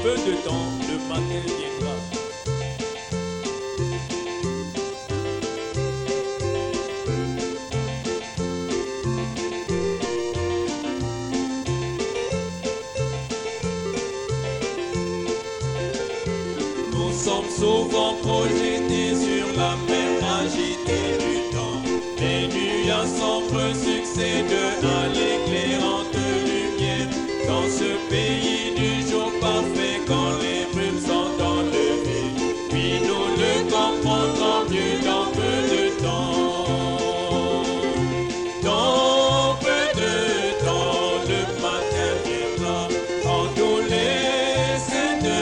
peu de temps, le matin viendra. Nous sommes souvent projetés sur la mer agitée du temps. Les nuages sombres succèdent à l'éclairante lumière. Dans ce pays du jour parfait, quand les brumes sont enlevées, puis nous le comprendrons mieux dans peu de temps. Dans peu de temps, le matin viendra, quand tous les saints de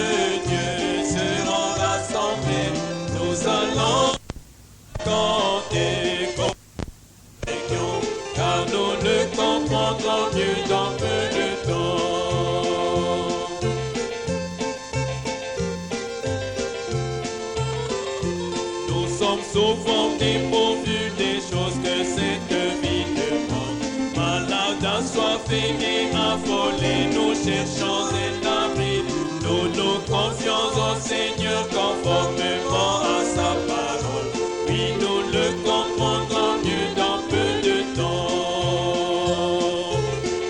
Dieu seront rassemblés. Nous allons canter comme région, car nous le comprendrons mieux dans peu de temps. Nous sommes souvent dépourvus des choses que cette vie demande. Malades, assoiffés et affolés, nous cherchons un abri. Nous nous confions au Seigneur conformément à sa parole. Oui, nous le comprendrons mieux dans peu de temps.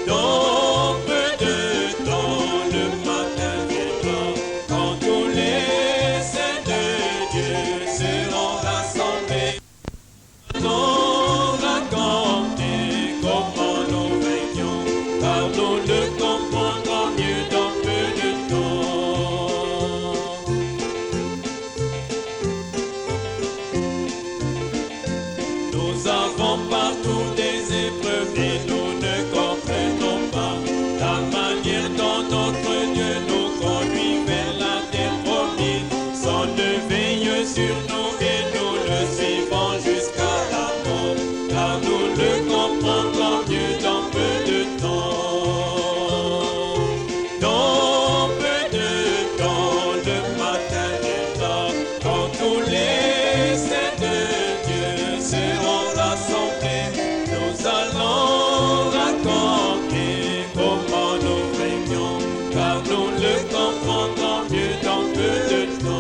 Dans peu de temps, le matin viendra, quand tous les saints de Dieu seront rassemblés. Nous raconter comment nous régnons, car nous le comprendrons mieux dans peu de temps. Nous avons partout des épreuves et nous ne comprenons pas la manière dont notre Dieu nous conduit vers la terre promise. Son œil veille sur nous et nous le suivons jusqu'à la mort, car nous le comprendrons mieux dans peu de temps. Dans peu de temps, le matin viendra, quand tous les saints de Dieu seront rassemblés. Nous allons raconter comment nous régnons, car nous le comprendrons mieux dans peu de temps.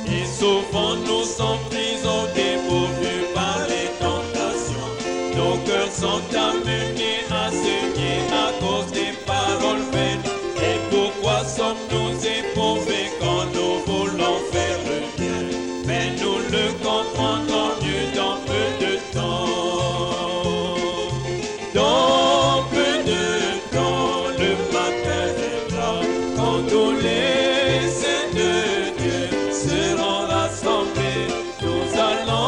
Et souvent nous sommes pris au dépourvu par les tentations. Nos cœurs sont amenés à se nier à cause des paroles vaines. Et pourquoi sommes-nous éprouvés quand nous voulons faire le bien? Mais nous le comprendrons mieux dans peu de temps. Dans peu de temps, le matin viendra, quand tous les saints de Dieu seront rassemblés. Nous allons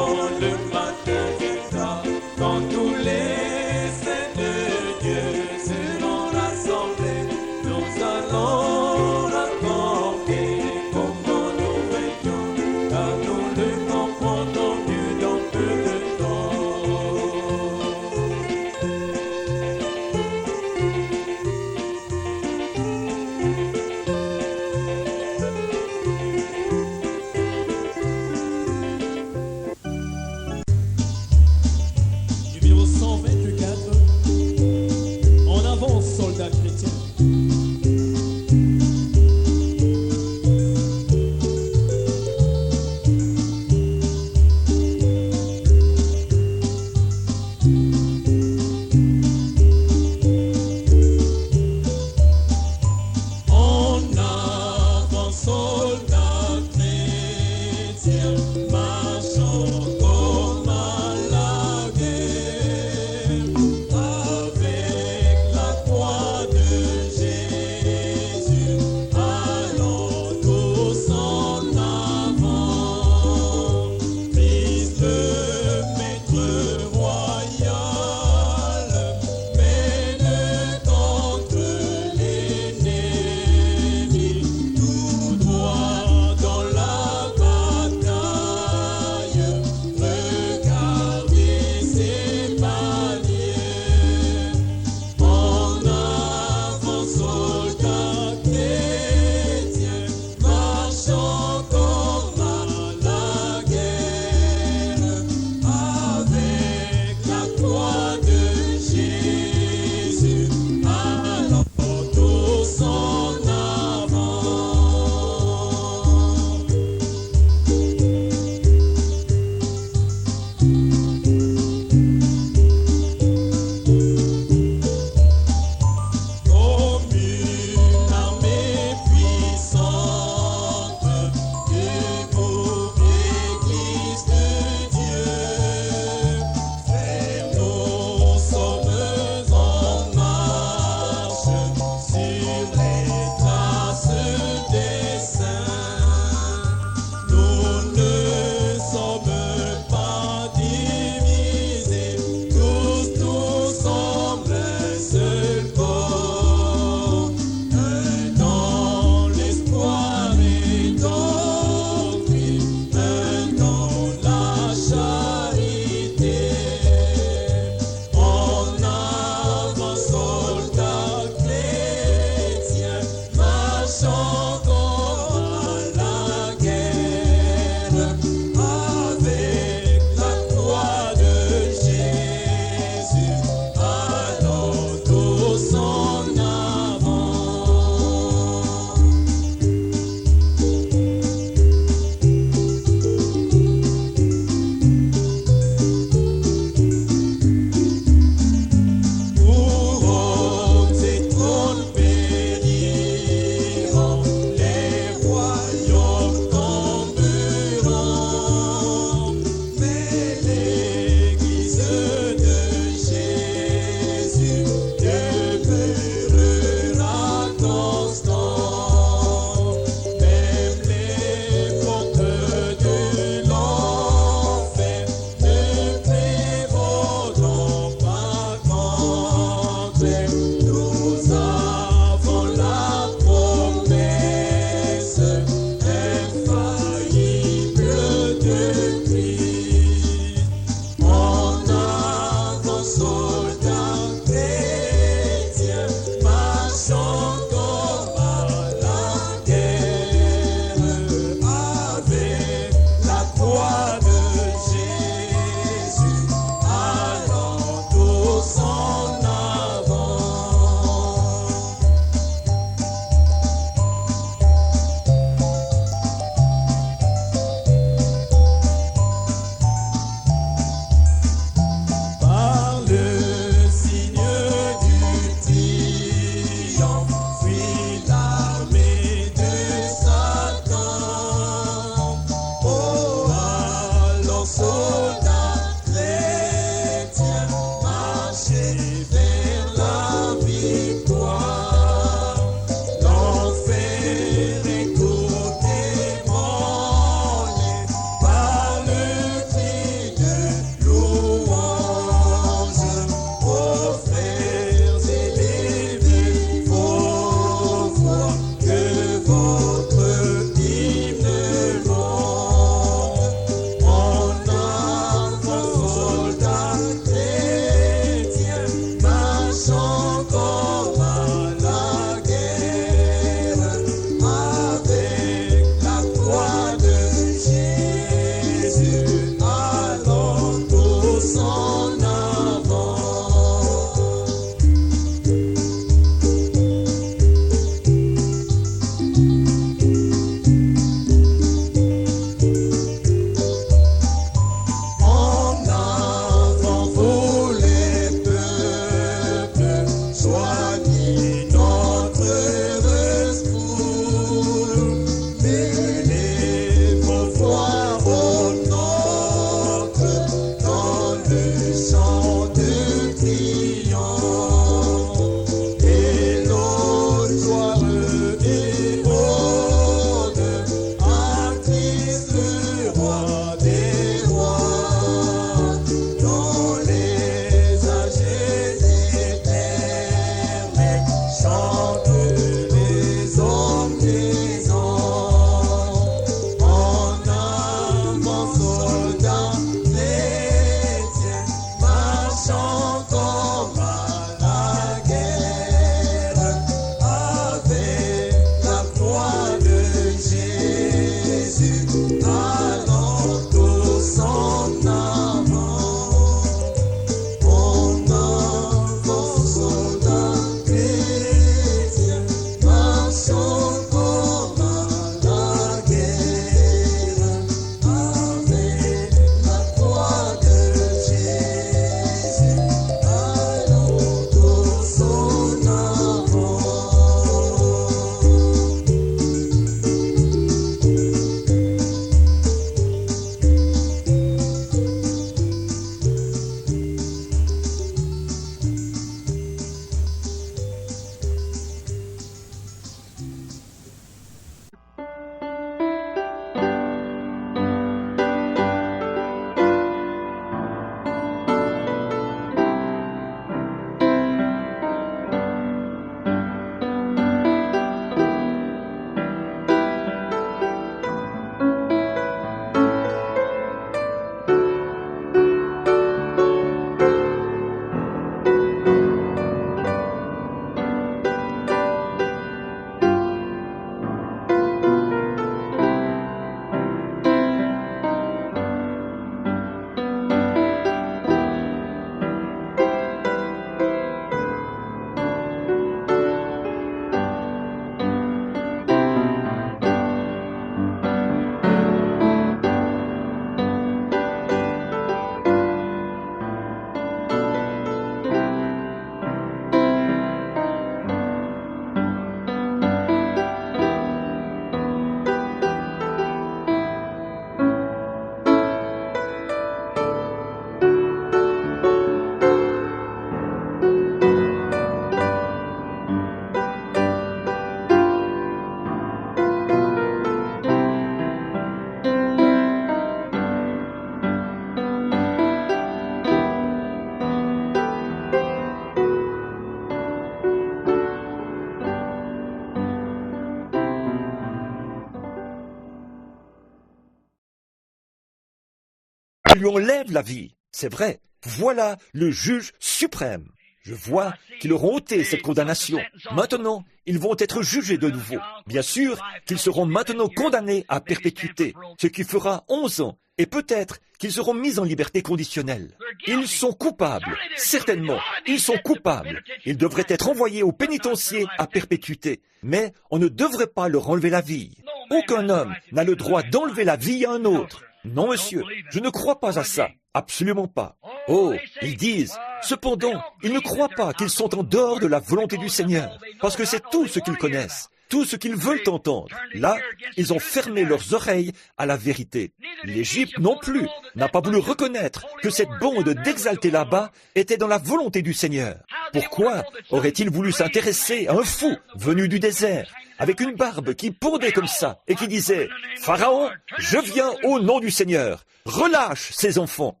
lui enlèvent la vie. C'est vrai, voilà le juge suprême. Je vois qu'ils leur ont ôté cette condamnation. Maintenant, ils vont être jugés de nouveau. Bien sûr qu'ils seront maintenant condamnés à perpétuité, ce qui fera 11 ans, et peut-être qu'ils seront mis en liberté conditionnelle. Ils sont coupables, certainement, ils sont coupables. Ils devraient être envoyés au pénitencier à perpétuité, mais on ne devrait pas leur enlever la vie. Aucun homme n'a le droit d'enlever la vie à un autre. Non, monsieur, je ne crois pas à ça. Absolument pas. Oh, ils disent, cependant, ils ne croient pas qu'ils sont en dehors de la volonté du Seigneur, parce que c'est tout ce qu'ils connaissent, tout ce qu'ils veulent entendre. Là, ils ont fermé leurs oreilles à la vérité. L'Égypte non plus n'a pas voulu reconnaître que cette bande d'exaltés là-bas était dans la volonté du Seigneur. Pourquoi aurait-il voulu s'intéresser à un fou venu du désert, avec une barbe qui pondait comme ça, et qui disait, « Pharaon, je viens au nom du Seigneur, relâche ces enfants !»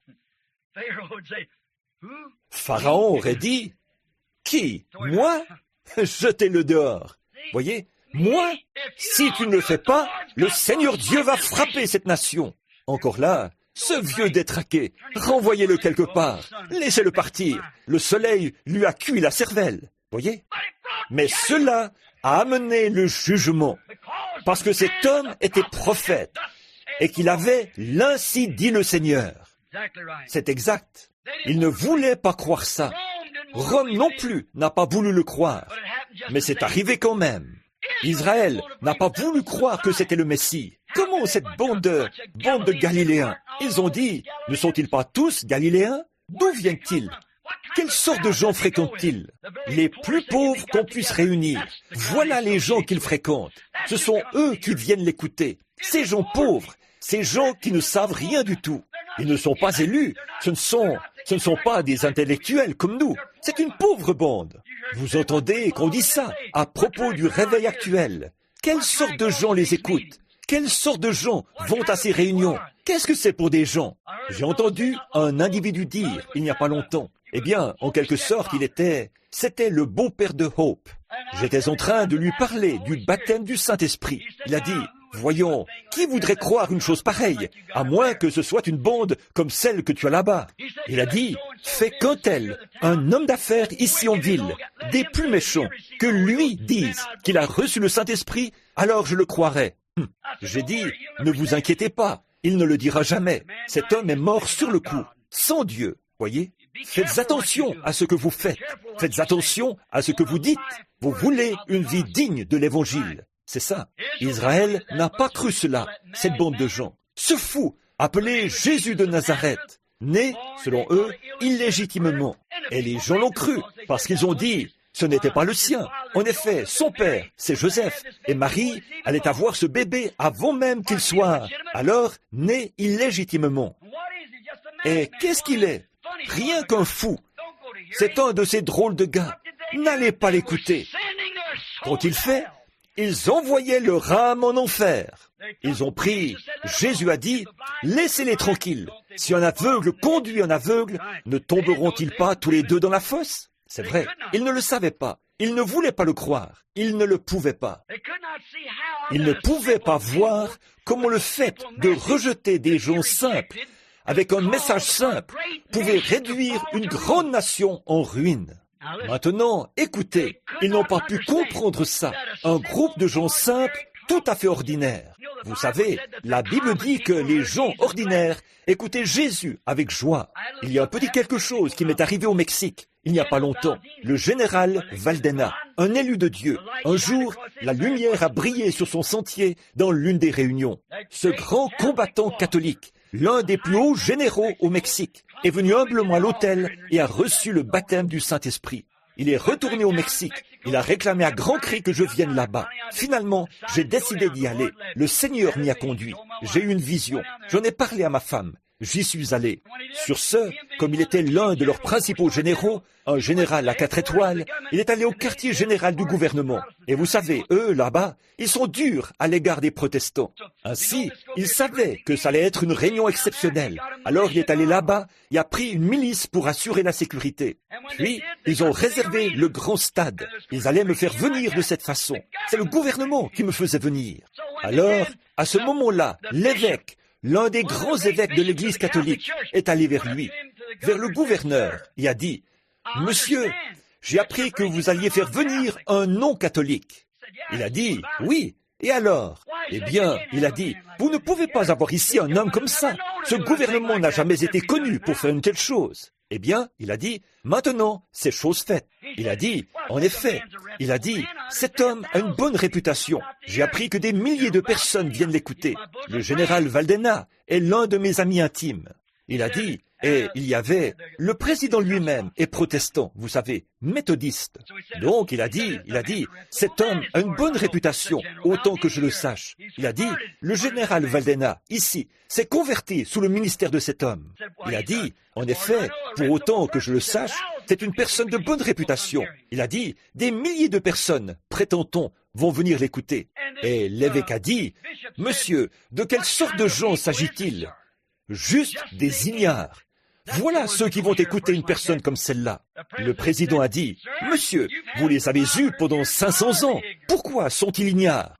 Pharaon aurait dit, « Qui? Moi? Jetez-le dehors. » Voyez, moi, si tu ne le fais pas, le Seigneur Dieu va frapper cette nation. Encore là, ce vieux détraqué, renvoyez-le quelque part, laissez-le partir. Le soleil lui a cuit la cervelle. Voyez? Mais cela a amené le jugement, parce que cet homme était prophète, et qu'il avait l'ainsi dit le Seigneur. C'est exact. Il ne voulait pas croire ça. Rome non plus n'a pas voulu le croire. Mais c'est arrivé quand même. Israël n'a pas voulu croire que c'était le Messie. Comment cette bande de Galiléens? Ils ont dit, ne sont-ils pas tous Galiléens? D'où viennent-ils? Quelle sorte de gens fréquentent-ils? Les plus pauvres qu'on puisse réunir. Voilà les gens qu'ils fréquentent. Ce sont eux qui viennent l'écouter. Ces gens pauvres, ces gens qui ne savent rien du tout. Ils ne sont pas élus. Ce ne sont pas des intellectuels comme nous. C'est une pauvre bande. Vous entendez qu'on dit ça à propos du réveil actuel. Quelle sorte de gens les écoutent? Quelle sorte de gens vont à ces réunions? Qu'est-ce que c'est pour des gens? J'ai entendu un individu dire, il n'y a pas longtemps, eh bien, en quelque sorte, c'était le beau-père de Hope. J'étais en train de lui parler du baptême du Saint-Esprit. Il a dit, voyons, qui voudrait croire une chose pareille, à moins que ce soit une bande comme celle que tu as là-bas? Il a dit, fais qu'un tel, un homme d'affaires ici en ville, des plus méchants, que lui dise qu'il a reçu le Saint-Esprit, alors je le croirai. J'ai dit, ne vous inquiétez pas, il ne le dira jamais. Cet homme est mort sur le coup, sans Dieu, voyez? Faites attention à ce que vous faites. Faites attention à ce que vous dites. Vous voulez une vie digne de l'Évangile. C'est ça. Israël n'a pas cru cela, cette bande de gens. Ce fou, appelé Jésus de Nazareth, né, selon eux, illégitimement. Et les gens l'ont cru, parce qu'ils ont dit, ce n'était pas le sien. En effet, son père, c'est Joseph, et Marie allait avoir ce bébé avant même qu'il soit, alors, né illégitimement. Et qu'est-ce qu'il est? Rien qu'un fou. C'est un de ces drôles de gars. N'allez pas l'écouter. Qu'ont-ils fait? Ils envoyaient leur âme en enfer. Ils ont pris, Jésus a dit, laissez-les tranquilles. Si un aveugle conduit un aveugle, ne tomberont-ils pas tous les deux dans la fosse? C'est vrai, ils ne le savaient pas. Ils ne voulaient pas le croire. Ils ne le pouvaient pas. Ils ne pouvaient pas voir comment le fait de rejeter des gens simples avec un message simple, pouvait réduire une grande nation en ruine. Maintenant, écoutez, ils n'ont pas pu comprendre ça. Un groupe de gens simples, tout à fait ordinaires. Vous savez, la Bible dit que les gens ordinaires écoutaient Jésus avec joie. Il y a un petit quelque chose qui m'est arrivé au Mexique, il n'y a pas longtemps. Le général Valdena, un élu de Dieu, un jour, la lumière a brillé sur son sentier dans l'une des réunions. Ce grand combattant catholique, l'un des plus hauts généraux au Mexique, est venu humblement à l'autel et a reçu le baptême du Saint-Esprit. Il est retourné au Mexique. Il a réclamé à grands cris que je vienne là-bas. Finalement, j'ai décidé d'y aller. Le Seigneur m'y a conduit. J'ai eu une vision. J'en ai parlé à ma femme. J'y suis allé. Sur ce, comme il était l'un de leurs principaux généraux, un général à 4 étoiles, il est allé au quartier général du gouvernement. Et vous savez, eux, là-bas, ils sont durs à l'égard des protestants. Ainsi, il savait que ça allait être une réunion exceptionnelle. Alors il est allé là-bas et a pris une milice pour assurer la sécurité. Puis, ils ont réservé le grand stade. Ils allaient me faire venir de cette façon. C'est le gouvernement qui me faisait venir. Alors, à ce moment-là, l'évêque, l'un des grands évêques de l'Église catholique est allé vers lui, vers le gouverneur, et a dit, « Monsieur, j'ai appris que vous alliez faire venir un non-catholique. » Il a dit, « Oui, et alors ?» Eh bien, il a dit, « Vous ne pouvez pas avoir ici un homme comme ça. Ce gouvernement n'a jamais été connu pour faire une telle chose. » Eh bien, il a dit, « Maintenant, c'est chose faite. » Il a dit, en effet, il a dit, « Cet homme a une bonne réputation. J'ai appris que des milliers de personnes viennent l'écouter. Le général Valdena est l'un de mes amis intimes. » Il a dit, et il y avait, le président lui-même est protestant, vous savez, méthodiste. Donc il a dit, cet homme a une bonne réputation, autant que je le sache. Il a dit, le général Valdena, ici, s'est converti sous le ministère de cet homme. Il a dit, en effet, pour autant que je le sache, c'est une personne de bonne réputation. Il a dit, des milliers de personnes, prétend-on, vont venir l'écouter. Et l'évêque a dit, monsieur, de quelle sorte de gens s'agit-il ? Juste des ignares. Voilà ceux qui vont écouter une personne comme celle-là. Le président a dit, « Monsieur, vous les avez eus pendant 500 ans. Pourquoi sont-ils ignares ?»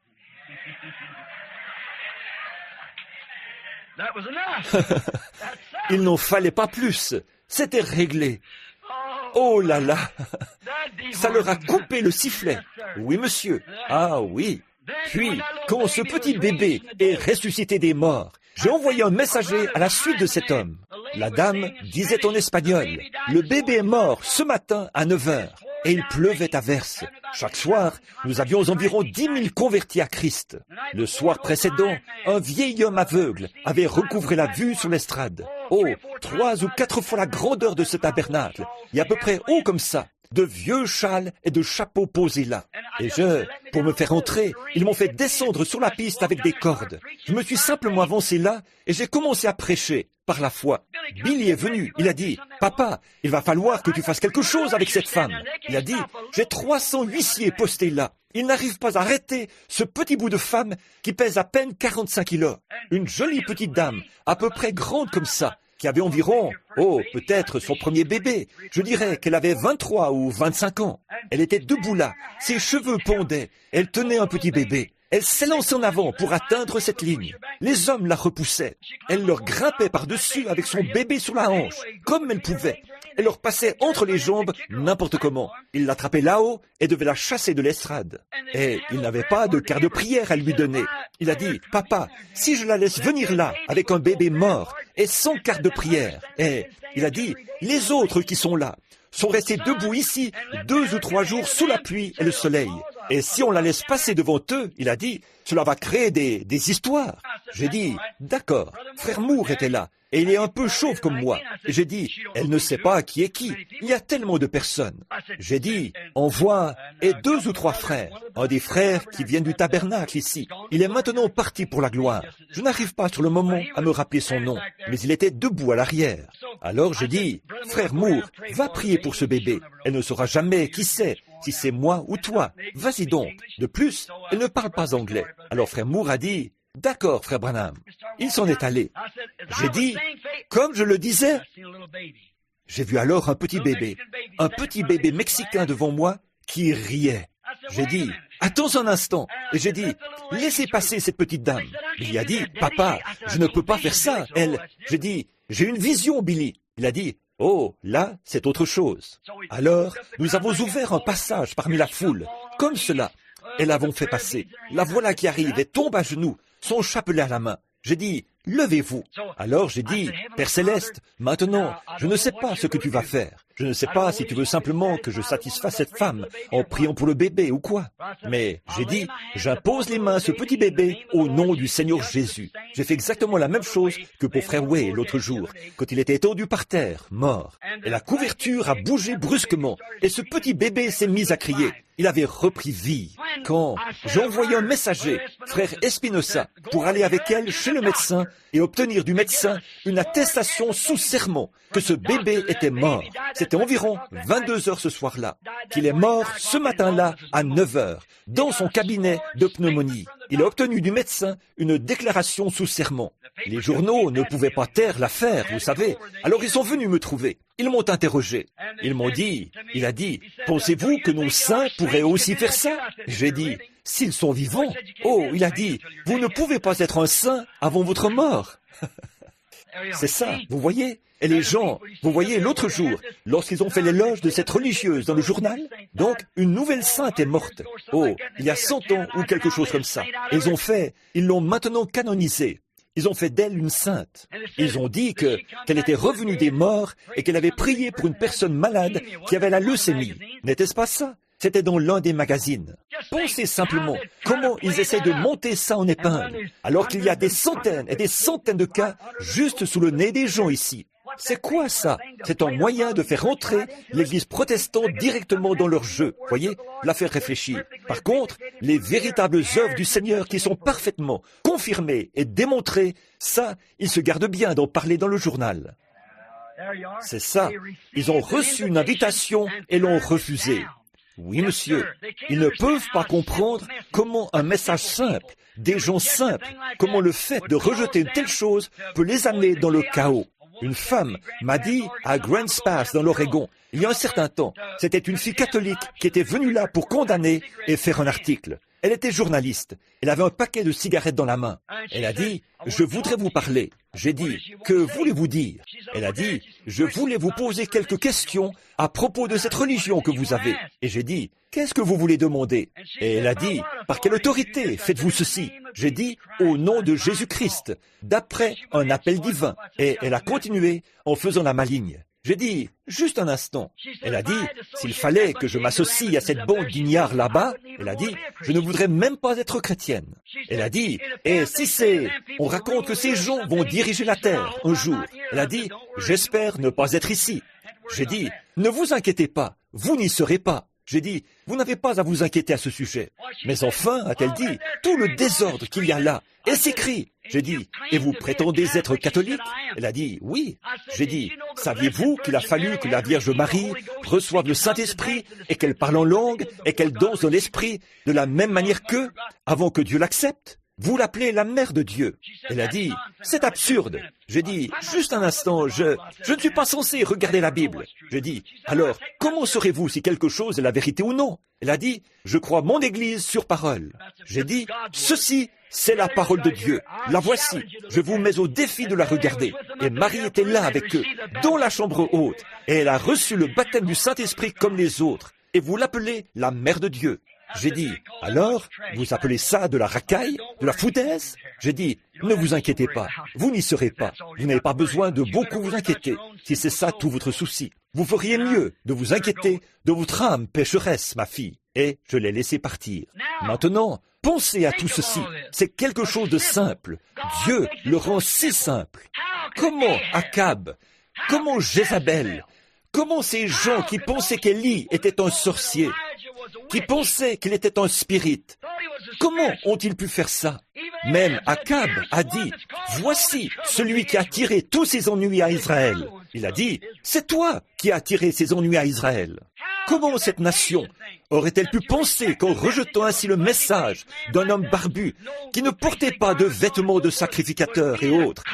Il n'en fallait pas plus. C'était réglé. Oh là là, ça leur a coupé le sifflet. Oui, monsieur. Ah oui. Puis, quand ce petit bébé est ressuscité des morts, j'ai envoyé un messager à la suite de cet homme. La dame disait en espagnol, « Le bébé est mort ce matin à 9 heures. » Et il pleuvait à verse. Chaque soir, nous avions environ 10 000 convertis à Christ. Le soir précédent, un vieil homme aveugle avait recouvré la vue sur l'estrade. Oh, 3 ou 4 fois la grandeur de ce tabernacle, et à peu près haut comme ça. De vieux châles et de chapeaux posés là. Et pour me faire entrer, ils m'ont fait descendre sur la piste avec des cordes. Je me suis simplement avancé là et j'ai commencé à prêcher par la foi. Billy est venu, il a dit, « Papa, il va falloir que tu fasses quelque chose avec cette femme. » Il a dit, « J'ai 300 huissiers postés là. Ils n'arrivent pas à arrêter ce petit bout de femme qui pèse à peine 45 kilos. Une jolie petite dame, à peu près grande comme ça, qui avait environ, peut-être son premier bébé. Je dirais qu'elle avait 23 ou 25 ans. Elle était debout là, ses cheveux pondaient, elle tenait un petit bébé. Elle s'élançait en avant pour atteindre cette ligne. Les hommes la repoussaient. Elle leur grimpait par-dessus avec son bébé sur la hanche, comme elle pouvait. Elle leur passait entre les jambes n'importe comment. Ils l'attrapaient là-haut et devaient la chasser de l'estrade. Et il n'avait pas de quart de prière à lui donner. Il a dit, « Papa, si je la laisse venir là avec un bébé mort et sans quart de prière. » Et il a dit, « Les autres qui sont là sont restés debout ici 2 ou 3 jours sous la pluie et le soleil. Et si on la laisse passer devant eux, il a dit, cela va créer des histoires. » J'ai dit, « D'accord. » Frère Moore était là, et il est un peu chauve comme moi. J'ai dit, « Elle ne sait pas qui est qui. Il y a tellement de personnes. » J'ai dit, « Envoie et 2 ou 3 frères. Un des frères qui viennent du tabernacle ici. Il est maintenant parti pour la gloire. Je n'arrive pas sur le moment à me rappeler son nom, mais il était debout à l'arrière. Alors j'ai dit, « Frère Moore, va prier pour ce bébé. Elle ne saura jamais qui c'est. Si c'est moi ou toi, vas-y donc. De plus, elle ne parle pas anglais. » Alors frère Moore a dit, « D'accord, frère Branham. » Il s'en est allé. J'ai dit, comme je le disais, j'ai vu alors un petit bébé mexicain devant moi qui riait. J'ai dit, « Attends un instant. » Et j'ai dit, « Laissez passer cette petite dame. » Il a dit, « Papa, je ne peux pas faire ça. » J'ai dit, « J'ai une vision, Billy. » Il a dit, « Oh, là, c'est autre chose. » Alors, nous avons ouvert un passage parmi la foule, comme cela, et l'avons fait passer. La voilà qui arrive et tombe à genoux, son chapelet à la main. J'ai dit, « Levez-vous. » Alors j'ai dit, « Père Céleste, maintenant, je ne sais pas ce que tu vas faire. Je ne sais pas si tu veux simplement que je satisfasse cette femme en priant pour le bébé ou quoi. Mais j'ai dit, j'impose les mains à ce petit bébé au nom du Seigneur Jésus. » J'ai fait exactement la même chose que pour frère Way l'autre jour, quand il était étendu par terre, mort. Et la couverture a bougé brusquement, et ce petit bébé s'est mis à crier. Il avait repris vie. Quand j'ai envoyé un messager, frère Espinosa, pour aller avec elle chez le médecin et obtenir du médecin une attestation sous serment que ce bébé était mort. C'était environ 22 heures ce soir-là, qu'il est mort ce matin-là à 9 heures, dans son cabinet de pneumonie. Il a obtenu du médecin une déclaration sous serment. Les journaux ne pouvaient pas taire l'affaire, vous savez. Alors ils sont venus me trouver. Ils m'ont interrogé. Ils m'ont dit, il a dit, « Pensez-vous que nos saints pourraient aussi faire ça ?» J'ai dit, « S'ils sont vivants. » Oh, il a dit, « Vous ne pouvez pas être un saint avant votre mort. » C'est ça, vous voyez? Et les gens, vous voyez, l'autre jour, lorsqu'ils ont fait l'éloge de cette religieuse dans le journal, donc une nouvelle sainte est morte. Oh, il y a 100 ans ou quelque chose comme ça. Ils l'ont maintenant canonisée. Ils ont fait d'elle une sainte. Ils ont dit qu'elle était revenue des morts et qu'elle avait prié pour une personne malade qui avait la leucémie. N'était-ce pas ça? C'était dans l'un des magazines. Pensez simplement comment ils essaient de monter ça en épingle, alors qu'il y a des centaines et des centaines de cas juste sous le nez des gens ici. C'est quoi ça? C'est un moyen de faire entrer l'Église protestante directement dans leur jeu. Voyez, la faire réfléchir. Par contre, les véritables œuvres du Seigneur qui sont parfaitement confirmées et démontrées, ça, ils se gardent bien d'en parler dans le journal. C'est ça. Ils ont reçu une invitation et l'ont refusée. Oui, monsieur, ils ne peuvent pas comprendre comment un message simple, des gens simples, comment le fait de rejeter une telle chose peut les amener dans le chaos. Une femme m'a dit à Grants Pass dans l'Oregon, il y a un certain temps, c'était une fille catholique qui était venue là pour condamner et faire un article. Elle était journaliste. Elle avait un paquet de cigarettes dans la main. Elle a dit, « Je voudrais vous parler. » J'ai dit, « Que voulez-vous dire ?» Elle a dit, « Je voulais vous poser quelques questions à propos de cette religion que vous avez. » Et j'ai dit, « Qu'est-ce que vous voulez demander ?» Et elle a dit, « Par quelle autorité faites-vous ceci ?» J'ai dit, « Au nom de Jésus-Christ, d'après un appel divin. » Et elle a continué en faisant la maligne. J'ai dit, juste un instant. Elle a dit, s'il fallait que je m'associe à cette bande d'ignards là-bas, elle a dit, je ne voudrais même pas être chrétienne. Elle a dit, et si on raconte que ces gens vont diriger la terre un jour. Elle a dit, j'espère ne pas être ici. J'ai dit, ne vous inquiétez pas, vous n'y serez pas. J'ai dit, vous n'avez pas à vous inquiéter à ce sujet. Mais enfin, a-t-elle dit, tout le désordre qu'il y a là, et s'écrit. J'ai dit, et vous prétendez être catholique? Elle a dit, oui. J'ai dit, saviez-vous qu'il a fallu que la Vierge Marie reçoive le Saint-Esprit et qu'elle parle en langue et qu'elle danse dans l'Esprit de la même manière qu'eux avant que Dieu l'accepte? Vous l'appelez la mère de Dieu. Elle a dit, c'est absurde. J'ai dit, juste un instant, je ne suis pas censé regarder la Bible. J'ai dit, alors, comment saurez-vous si quelque chose est la vérité ou non? Elle a dit, je crois mon Église sur parole. J'ai dit, ceci, c'est la parole de Dieu. La voici. Je vous mets au défi de la regarder. Et Marie était là avec eux, dans la chambre haute. Et elle a reçu le baptême du Saint-Esprit comme les autres. Et vous l'appelez la mère de Dieu. J'ai dit, alors, vous appelez ça de la racaille, de la foutaise? J'ai dit, ne vous inquiétez pas, vous n'y serez pas. Vous n'avez pas besoin de beaucoup vous inquiéter, si c'est ça tout votre souci. Vous feriez mieux de vous inquiéter de votre âme pécheresse, ma fille. Et je l'ai laissé partir. Maintenant, pensez à tout ceci. C'est quelque chose de simple. Dieu le rend si simple. Comment Akab? Comment Jézabel? Comment ces gens qui pensaient qu'Élie était un sorcier, qui pensaient qu'il était un spirit, comment ont-ils pu faire ça? Même Akab a dit, voici celui qui a tiré tous ses ennuis à Israël. Il a dit, c'est toi qui as tiré ces ennuis à Israël. Comment cette nation aurait-elle pu penser qu'en rejetant ainsi le message d'un homme barbu qui ne portait pas de vêtements de sacrificateur et autres,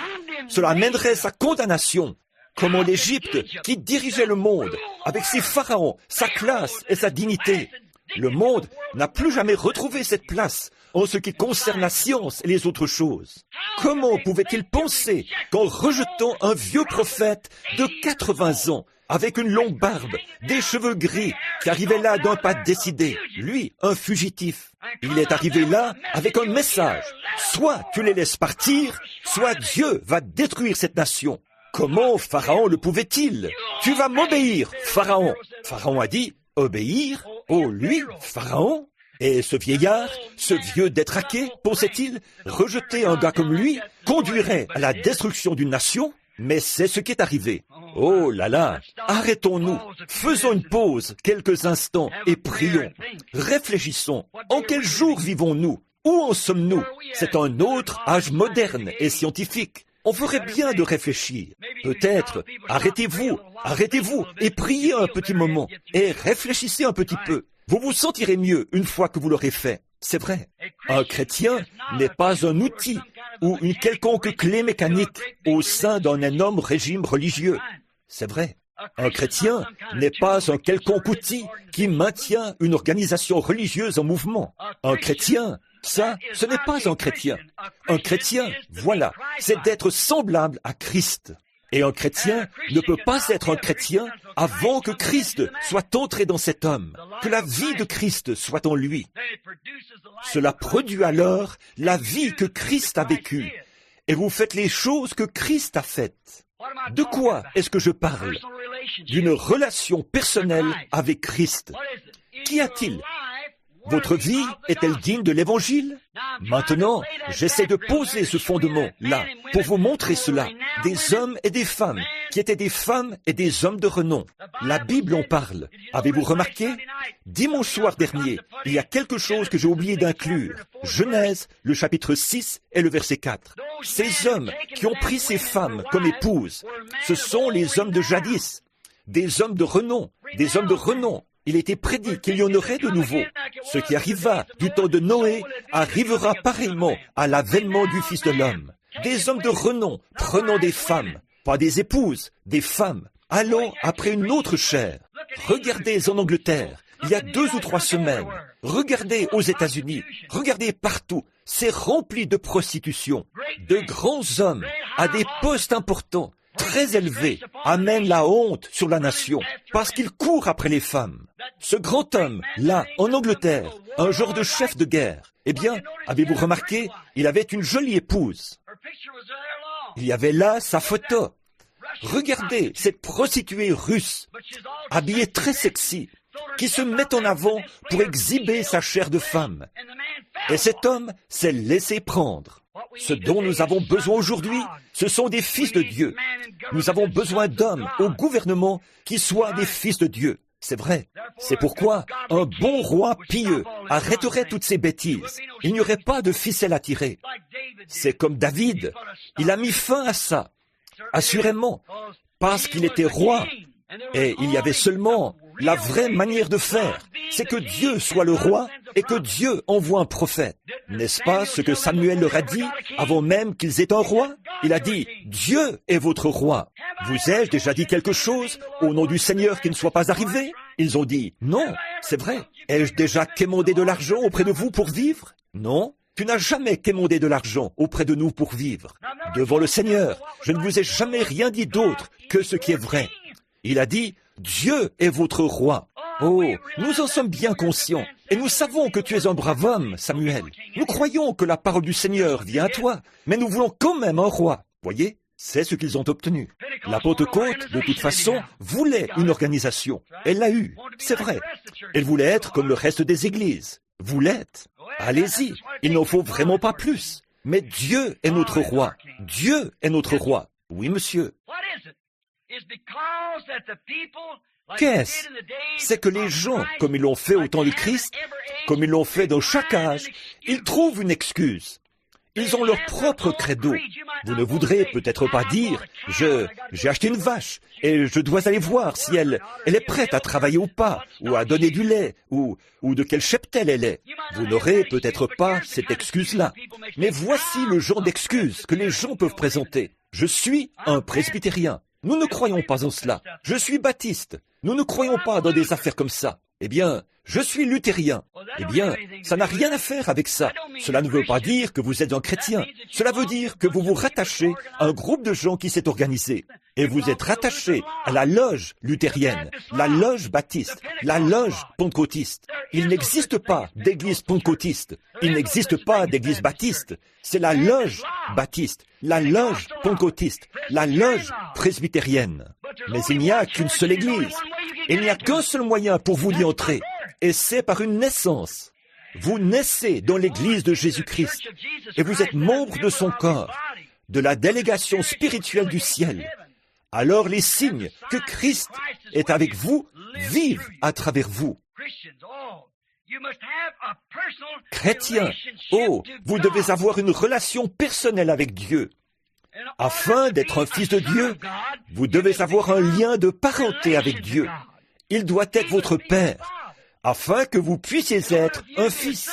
cela amènerait sa condamnation? Comment l'Égypte, qui dirigeait le monde, avec ses pharaons, sa classe et sa dignité, le monde n'a plus jamais retrouvé cette place en ce qui concerne la science et les autres choses. Comment pouvait-il penser qu'en rejetant un vieux prophète de 80 ans, avec une longue barbe, des cheveux gris, qui arrivait là d'un pas décidé, lui, un fugitif, il est arrivé là avec un message. Soit tu les laisses partir, soit Dieu va détruire cette nation. Comment Pharaon le pouvait-il? Tu vas m'obéir, Pharaon. Pharaon a dit, obéir? Oh, lui, Pharaon? Et ce vieillard, ce vieux détraqué, pensait-il, rejeter un gars comme lui, conduirait à la destruction d'une nation? Mais c'est ce qui est arrivé. Oh là là, arrêtons-nous, faisons une pause quelques instants et prions. Réfléchissons, en quel jour vivons-nous? Où en sommes-nous? C'est un autre âge moderne et scientifique. On ferait bien de réfléchir. Peut-être, arrêtez-vous et priez un petit moment et réfléchissez un petit peu. Vous vous sentirez mieux une fois que vous l'aurez fait. C'est vrai. Un chrétien n'est pas un outil ou une quelconque clé mécanique au sein d'un énorme régime religieux. C'est vrai. Un chrétien n'est pas un quelconque outil qui maintient une organisation religieuse en mouvement. Un chrétien Ça, ce n'est pas un chrétien. Un chrétien, voilà, c'est d'être semblable à Christ. Et un chrétien ne peut pas être un chrétien avant que Christ soit entré dans cet homme, que la vie de Christ soit en lui. Cela produit alors la vie que Christ a vécue. Et vous faites les choses que Christ a faites. De quoi est-ce que je parle? D'une relation personnelle avec Christ. Qu'y a-t-il? Votre vie est-elle digne de l'Évangile? Maintenant, j'essaie de poser ce fondement-là pour vous montrer cela. Des hommes et des femmes qui étaient des femmes et des hommes de renom. La Bible en parle. Avez-vous remarqué? Dimanche soir dernier, il y a quelque chose que j'ai oublié d'inclure. Genèse, le chapitre 6 et le verset 4. Ces hommes qui ont pris ces femmes comme épouses, ce sont les hommes de jadis, des hommes de renom, des hommes de renom. Il était prédit qu'il y en aurait de nouveau. Ce qui arriva du temps de Noé arrivera pareillement à l'avènement du Fils de l'homme. Des hommes de renom prenant des femmes, pas des épouses, des femmes, allant après une autre chair. Regardez en Angleterre, il y a 2 ou 3 semaines. Regardez aux États-Unis, regardez partout. C'est rempli de prostitution. De grands hommes à des postes importants, très élevés, amènent la honte sur la nation parce qu'ils courent après les femmes. Ce grand homme, là, en Angleterre, un genre de chef de guerre, eh bien, avez-vous remarqué, il avait une jolie épouse. Il y avait là sa photo. Regardez cette prostituée russe, habillée très sexy, qui se met en avant pour exhiber sa chair de femme. Et cet homme s'est laissé prendre. Ce dont nous avons besoin aujourd'hui, ce sont des fils de Dieu. Nous avons besoin d'hommes au gouvernement qui soient des fils de Dieu. C'est vrai. C'est pourquoi un bon roi pieux arrêterait toutes ces bêtises. Il n'y aurait pas de ficelle à tirer. C'est comme David. Il a mis fin à ça. Assurément. Parce qu'il était roi. Et il y avait seulement la vraie manière de faire. C'est que Dieu soit le roi et que Dieu envoie un prophète. N'est-ce pas ce que Samuel leur a dit avant même qu'ils aient un roi? Il a dit, Dieu est votre roi. Vous ai-je déjà dit quelque chose au nom du Seigneur qui ne soit pas arrivé? Ils ont dit, non, c'est vrai. Ai-je déjà quémandé de l'argent auprès de vous pour vivre? Non. Tu n'as jamais quémandé de l'argent auprès de nous pour vivre. Devant le Seigneur, je ne vous ai jamais rien dit d'autre que ce qui est vrai. Il a dit, Dieu est votre roi. Oh, nous en sommes bien conscients, et nous savons que tu es un brave homme, Samuel. Nous croyons que la parole du Seigneur vient à toi, mais nous voulons quand même un roi. Voyez, c'est ce qu'ils ont obtenu. La Pentecôte, de toute façon, voulait une organisation. Elle l'a eue, c'est vrai. Elle voulait être comme le reste des églises. Vous l'êtes. Allez-y, il n'en faut vraiment pas plus. Mais Dieu est notre roi. Dieu est notre roi. Oui, monsieur. Qu'est-ce? C'est que les gens, comme ils l'ont fait au temps du Christ, comme ils l'ont fait dans chaque âge, ils trouvent une excuse. Ils ont leur propre credo. Vous ne voudrez peut-être pas dire « j'ai acheté une vache et je dois aller voir si elle est prête à travailler ou pas, ou à donner du lait, ou de quel cheptel elle est. » Vous n'aurez peut-être pas cette excuse-là. Mais voici le genre d'excuse que les gens peuvent présenter. Je suis un presbytérien. Nous ne croyons pas en cela. Je suis baptiste. Nous ne croyons pas dans des affaires comme ça. Eh bien, je suis luthérien. Eh bien, ça n'a rien à faire avec ça. Cela ne veut pas dire que vous êtes un chrétien. Cela veut dire que vous vous rattachez à un groupe de gens qui s'est organisé. Et vous êtes rattaché à la loge luthérienne, la loge baptiste, la loge pentecôtiste. Il n'existe pas d'église pentecôtiste. Il n'existe pas d'église baptiste. C'est la loge baptiste, la loge pentecôtiste, la loge presbytérienne. Mais il n'y a qu'une seule église. Il n'y a qu'un seul moyen pour vous y entrer. Et c'est par une naissance. Vous naissez dans l'église de Jésus-Christ. Et vous êtes membre de son corps, de la délégation spirituelle du ciel. Alors les signes que Christ est avec vous vivent à travers vous. Chrétiens, oh, vous devez avoir une relation personnelle avec Dieu. Afin d'être un fils de Dieu, vous devez avoir un lien de parenté avec Dieu. Il doit être votre Père, afin que vous puissiez être un fils.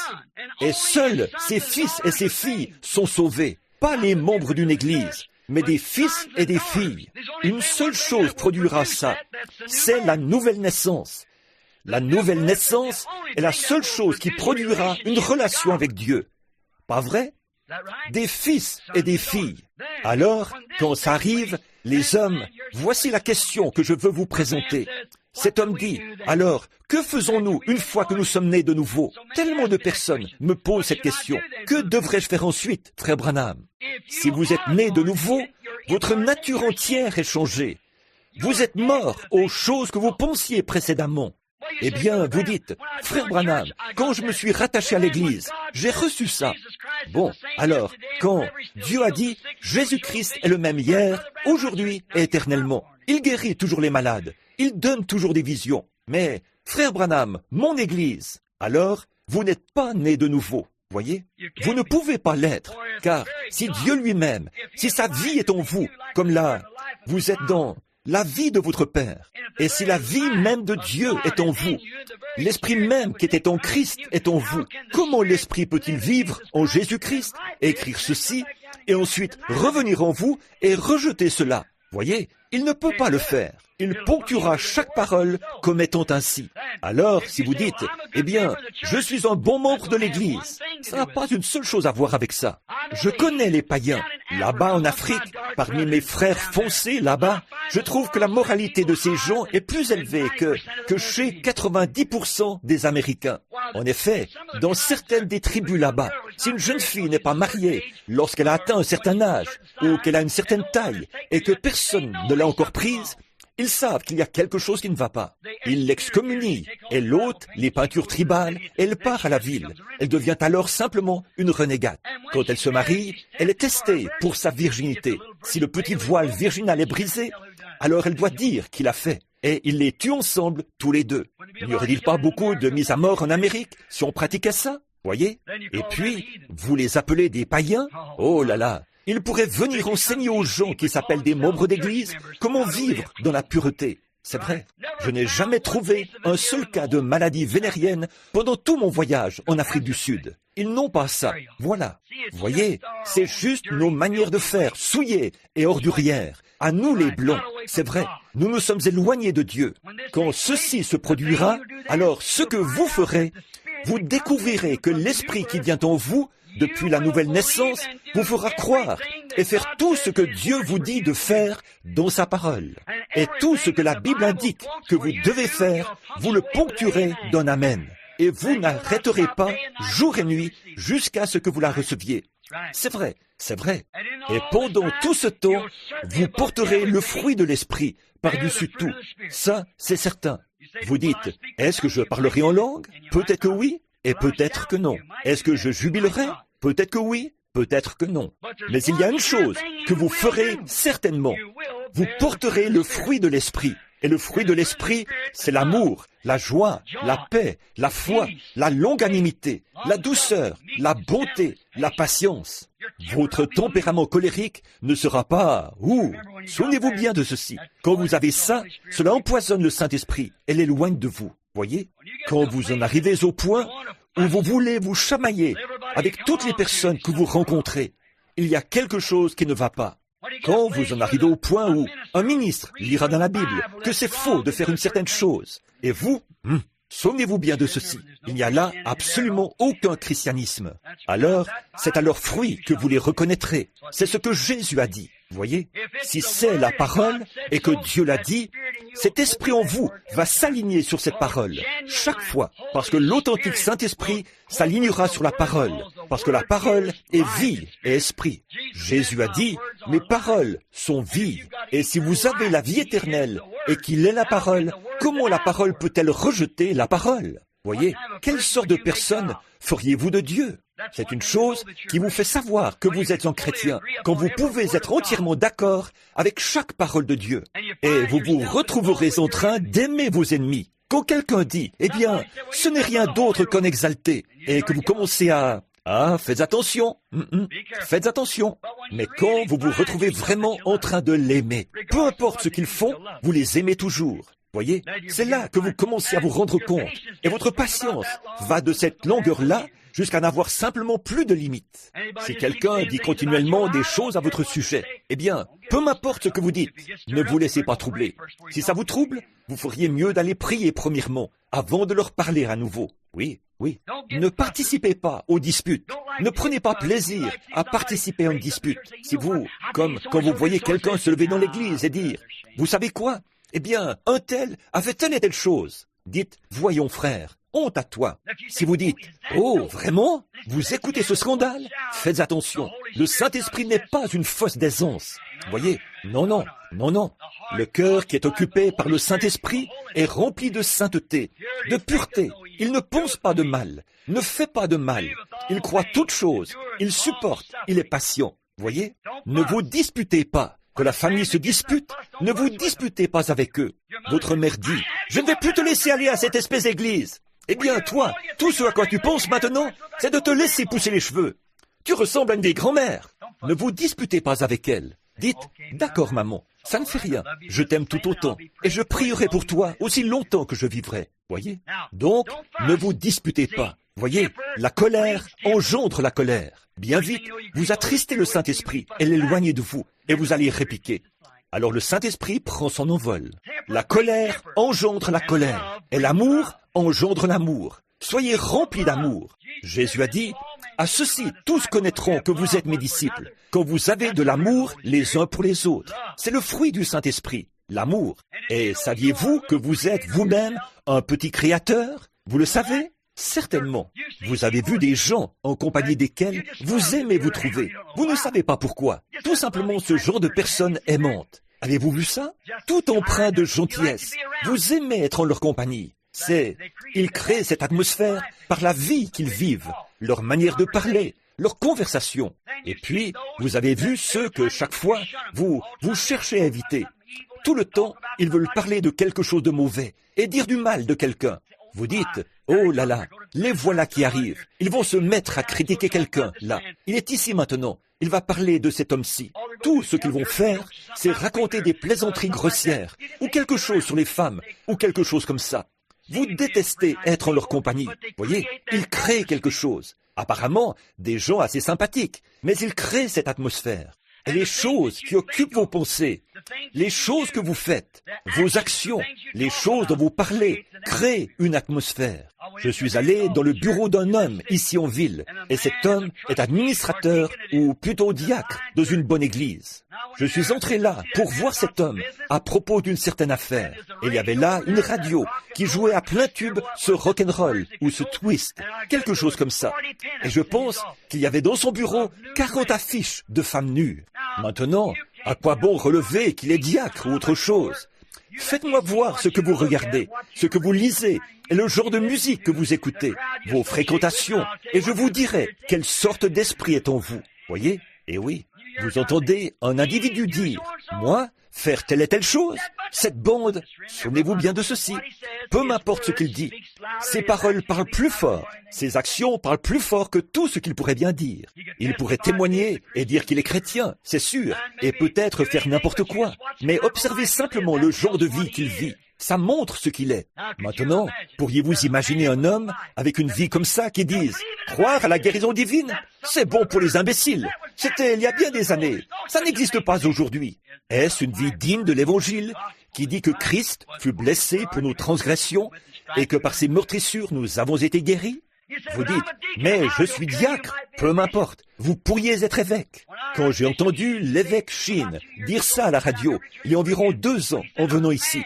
Et seuls ces fils et ces filles sont sauvés, pas les membres d'une église, mais des fils et des filles. Une seule chose produira ça, c'est la nouvelle naissance. La nouvelle naissance est la seule chose qui produira une relation avec Dieu. Pas vrai? Des fils et des filles. Alors, quand ça arrive, les hommes, voici la question que je veux vous présenter. Cet homme dit, alors, que faisons-nous une fois que nous sommes nés de nouveau? Tellement de personnes me posent cette question. Que devrais-je faire ensuite, frère Branham? Si vous êtes né de nouveau, votre nature entière est changée. Vous êtes mort aux choses que vous pensiez précédemment. Eh bien, vous dites, frère Branham, quand je me suis rattaché à l'Église, j'ai reçu ça. Bon, alors, quand Dieu a dit, Jésus-Christ est le même hier, aujourd'hui et éternellement, il guérit toujours les malades, il donne toujours des visions. Mais, frère Branham, mon Église, alors, vous n'êtes pas né de nouveau. Voyez, vous ne pouvez pas l'être, car si Dieu lui-même, si sa vie est en vous, comme là, vous êtes dans la vie de votre Père, et si la vie même de Dieu est en vous, l'Esprit même qui était en Christ est en vous, comment l'Esprit peut-il vivre en Jésus-Christ, écrire ceci, et ensuite revenir en vous et rejeter cela? Voyez, il ne peut pas le faire. Il ponctuera chaque parole comme étant ainsi. Alors, si vous dites, eh bien, je suis un bon membre de l'Église, ça n'a pas une seule chose à voir avec ça. Je connais les païens. Là-bas en Afrique, parmi mes frères foncés là-bas, je trouve que la moralité de ces gens est plus élevée que chez 90% des Américains. En effet, dans certaines des tribus là-bas, si une jeune fille n'est pas mariée lorsqu'elle a atteint un certain âge ou qu'elle a une certaine taille et que personne ne l'a encore prise, ils savent qu'il y a quelque chose qui ne va pas. Ils l'excommunient, elle ôte les peintures tribales et elle part à la ville. Elle devient alors simplement une renégate. Quand elle se marie, elle est testée pour sa virginité. Si le petit voile virginal est brisé, alors elle doit dire qu'il a fait. Et ils les tuent ensemble, tous les deux. N'y aurait-il pas beaucoup de mises à mort en Amérique si on pratiquait ça? Voyez? Et puis, vous les appelez des païens? Oh là là! Ils pourraient venir enseigner aux gens qui s'appellent des membres d'église comment vivre dans la pureté. C'est vrai, je n'ai jamais trouvé un seul cas de maladie vénérienne pendant tout mon voyage en Afrique du Sud. Ils n'ont pas ça. Voilà. Vous voyez, c'est juste nos manières de faire, souillées et ordurières. À nous les Blancs, c'est vrai, nous nous sommes éloignés de Dieu. Quand ceci se produira, alors ce que vous ferez, vous découvrirez que l'Esprit qui vient en vous, depuis la nouvelle naissance, vous fera croire et faire tout ce que Dieu vous dit de faire dans sa parole. Et tout ce que la Bible indique que vous devez faire, vous le ponctuerez d'un amen. Et vous n'arrêterez pas jour et nuit jusqu'à ce que vous la receviez. C'est vrai, c'est vrai. Et pendant tout ce temps, vous porterez le fruit de l'Esprit par-dessus tout. Ça, c'est certain. Vous dites, est-ce que je parlerai en langue? Peut-être que oui, et peut-être que non. Est-ce que je jubilerai? Peut-être que oui, peut-être que non. Mais il y a une chose que vous ferez certainement. Vous porterez le fruit de l'Esprit. Et le fruit de l'Esprit, c'est l'amour, la joie, la paix, la foi, la longanimité, la douceur, la bonté, la patience. Votre tempérament colérique ne sera pas « Ouh !» Souvenez-vous bien de ceci. Quand vous avez ça, cela empoisonne le Saint-Esprit et l'éloigne de vous. Voyez? Quand vous en arrivez au point où vous voulez vous chamailler avec toutes les personnes que vous rencontrez, il y a quelque chose qui ne va pas. Quand vous en arrivez au point où un ministre lira dans la Bible que c'est faux de faire une certaine chose, et vous, souvenez-vous bien de ceci, il n'y a là absolument aucun christianisme. Alors, c'est à leurs fruits que vous les reconnaîtrez. C'est ce que Jésus a dit. Voyez, si c'est la parole et que Dieu l'a dit, cet esprit en vous va s'aligner sur cette parole chaque fois, parce que l'authentique Saint-Esprit s'alignera sur la parole, parce que la parole est vie et esprit. Jésus a dit, mes paroles sont vives, et si vous avez la vie éternelle et qu'il est la parole, comment la parole peut-elle rejeter la parole? Voyez, quelle sorte de personne feriez-vous de Dieu? C'est une chose qui vous fait savoir que vous êtes un chrétien, quand vous pouvez être entièrement d'accord avec chaque parole de Dieu. Et vous vous retrouverez en train d'aimer vos ennemis. Quand quelqu'un dit, eh bien, ce n'est rien d'autre qu'un exalté, et que vous commencez à... Ah, faites attention, faites attention. Mais quand vous vous retrouvez vraiment en train de l'aimer, peu importe ce qu'ils font, vous les aimez toujours. Voyez, c'est là que vous commencez à vous rendre compte. Et votre patience va de cette longueur-là jusqu'à n'avoir simplement plus de limites. Si quelqu'un dit continuellement des choses à votre sujet, eh bien, peu m'importe ce que vous dites, ne vous laissez pas troubler. Si ça vous trouble, vous feriez mieux d'aller prier premièrement, avant de leur parler à nouveau. Oui, oui. Ne participez pas aux disputes. Ne prenez pas plaisir à participer à une dispute. Si vous, comme quand vous voyez quelqu'un se lever dans l'église et dire, vous savez quoi? Eh bien, un tel a fait telle et telle chose. Dites, voyons frère, honte à toi. Si vous dites, oh, vraiment? Vous écoutez ce scandale? Faites attention, le Saint-Esprit n'est pas une fausse d'aisance. Voyez? Non, non, non, non. Le cœur qui est occupé par le Saint-Esprit est rempli de sainteté, de pureté. Il ne pense pas de mal, ne fait pas de mal. Il croit toutes choses, il supporte, il est patient. Voyez? Ne vous disputez pas. Que la famille se dispute, ne vous disputez pas avec eux. Votre mère dit, je ne vais plus te laisser aller à cette espèce d'église. Eh bien, toi, tout ce à quoi tu penses maintenant, c'est de te laisser pousser les cheveux. Tu ressembles à une des grand-mères. Ne vous disputez pas avec elle. Dites, d'accord maman, ça ne fait rien. Je t'aime tout autant et je prierai pour toi aussi longtemps que je vivrai. Voyez? Donc, ne vous disputez pas. Voyez, la colère engendre la colère. Bien vite, vous attristez le Saint-Esprit et l'éloignez de vous, et vous allez répiquer. Alors le Saint-Esprit prend son envol. La colère engendre la colère, et l'amour engendre l'amour. Soyez remplis d'amour. Jésus a dit, à ceci tous connaîtront que vous êtes mes disciples, quand vous avez de l'amour les uns pour les autres. C'est le fruit du Saint-Esprit, l'amour. Et saviez-vous que vous êtes vous-même un petit créateur? Vous le savez? Certainement. Vous avez vu des gens en compagnie desquels vous aimez vous trouver. Vous ne savez pas pourquoi. Tout simplement ce genre de personnes aimantes. Avez-vous vu ça? Tout empreint de gentillesse. Vous aimez être en leur compagnie. Ils créent cette atmosphère par la vie qu'ils vivent, leur manière de parler, leur conversation. Et puis, vous avez vu ceux que chaque fois, vous cherchez à éviter. Tout le temps, ils veulent parler de quelque chose de mauvais et dire du mal de quelqu'un. Vous dites, oh là là, les voilà qui arrivent. Ils vont se mettre à critiquer quelqu'un, là. Il est ici maintenant. Il va parler de cet homme-ci. Tout ce qu'ils vont faire, c'est raconter des plaisanteries grossières, ou quelque chose sur les femmes, ou quelque chose comme ça. Vous détestez être en leur compagnie. Voyez, ils créent quelque chose. Apparemment, des gens assez sympathiques, mais ils créent cette atmosphère. Et les choses qui occupent vos pensées, les choses que vous faites, vos actions, les choses dont vous parlez, créent une atmosphère. Je suis allé dans le bureau d'un homme ici en ville, et cet homme est administrateur, ou plutôt diacre, dans une bonne église. Je suis entré là pour voir cet homme à propos d'une certaine affaire. Et il y avait là une radio qui jouait à plein tube ce rock'n'roll ou ce twist, quelque chose comme ça. Et je pense qu'il y avait dans son bureau 40 affiches de femmes nues. Maintenant, à quoi bon relever qu'il est diacre ou autre chose? Faites-moi voir ce que vous regardez, ce que vous lisez, et le genre de musique que vous écoutez, vos fréquentations, et je vous dirai quelle sorte d'esprit est en vous. Voyez? Eh oui, vous entendez un individu dire, moi, faire telle et telle chose. Cette bande, souvenez-vous bien de ceci. Peu m'importe ce qu'il dit. Ses paroles parlent plus fort. Ses actions parlent plus fort que tout ce qu'il pourrait bien dire. Il pourrait témoigner et dire qu'il est chrétien, c'est sûr, et peut-être faire n'importe quoi. Mais observez simplement le genre de vie qu'il vit. Ça montre ce qu'il est. Maintenant, pourriez-vous imaginer un homme avec une vie comme ça qui dise « Croire à la guérison divine, c'est bon pour les imbéciles. C'était il y a bien des années. Ça n'existe pas aujourd'hui. » Est-ce une vie digne de l'Évangile qui dit que Christ fut blessé pour nos transgressions et que par ses meurtrissures nous avons été guéris? Vous dites « Mais je suis diacre. » Peu m'importe. Vous pourriez être évêque. Quand j'ai entendu l'évêque Sheen dire ça à la radio, il y a environ 2 ans en venant ici,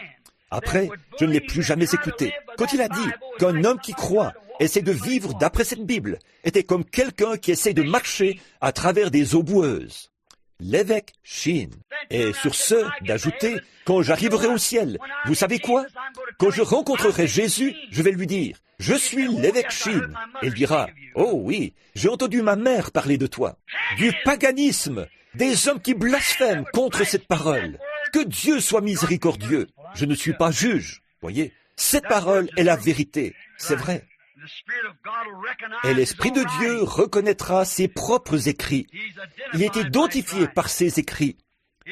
après, je ne l'ai plus jamais écouté. Quand il a dit qu'un homme qui croit essaie de vivre d'après cette Bible était comme quelqu'un qui essaie de marcher à travers des eaux boueuses. L'évêque Sheen. Et sur ce, d'ajouter, quand j'arriverai au ciel, vous savez quoi? Quand je rencontrerai Jésus, je vais lui dire, je suis l'évêque Sheen. Et il dira, oh oui, j'ai entendu ma mère parler de toi. Du paganisme, des hommes qui blasphèment contre cette parole. Que Dieu soit miséricordieux. Je ne suis pas juge. Voyez, cette parole est la vérité. C'est vrai. Et l'Esprit de Dieu reconnaîtra ses propres écrits. Il est identifié par ses écrits.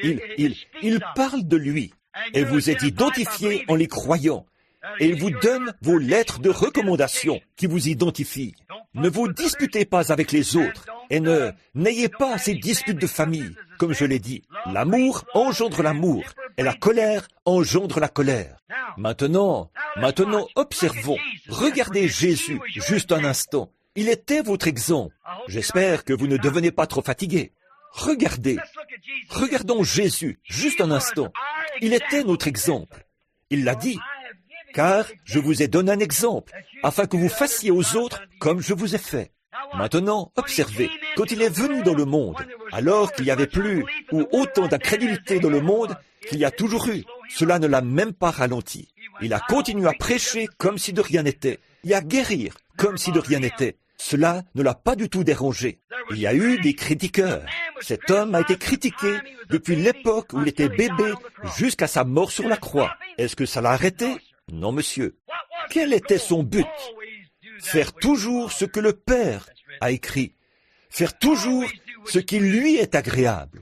Il parle de lui. Et vous êtes identifié en les croyant. Et il vous donne vos lettres de recommandation qui vous identifient. Ne vous disputez pas avec les autres et n'ayez pas ces disputes de famille. Comme je l'ai dit, l'amour engendre l'amour et la colère engendre la colère. Maintenant, observons. Regardez Jésus juste un instant. Il était votre exemple. J'espère que vous ne devenez pas trop fatigué. Regardez. Regardons Jésus, juste un instant. Il était notre exemple. Il l'a dit. Car je vous ai donné un exemple, afin que vous fassiez aux autres comme je vous ai fait. Maintenant, observez, quand il est venu dans le monde, alors qu'il n'y avait plus ou autant d'incrédulité dans le monde qu'il y a toujours eu, cela ne l'a même pas ralenti. Il a continué à prêcher comme si de rien n'était, et à guérir comme si de rien n'était. Cela ne l'a pas du tout dérangé. Il y a eu des critiqueurs. Cet homme a été critiqué depuis l'époque où il était bébé jusqu'à sa mort sur la croix. Est-ce que ça l'a arrêté? Non, monsieur. Quel était son but? Faire toujours ce que le Père a écrit. Faire toujours ce qui lui est agréable.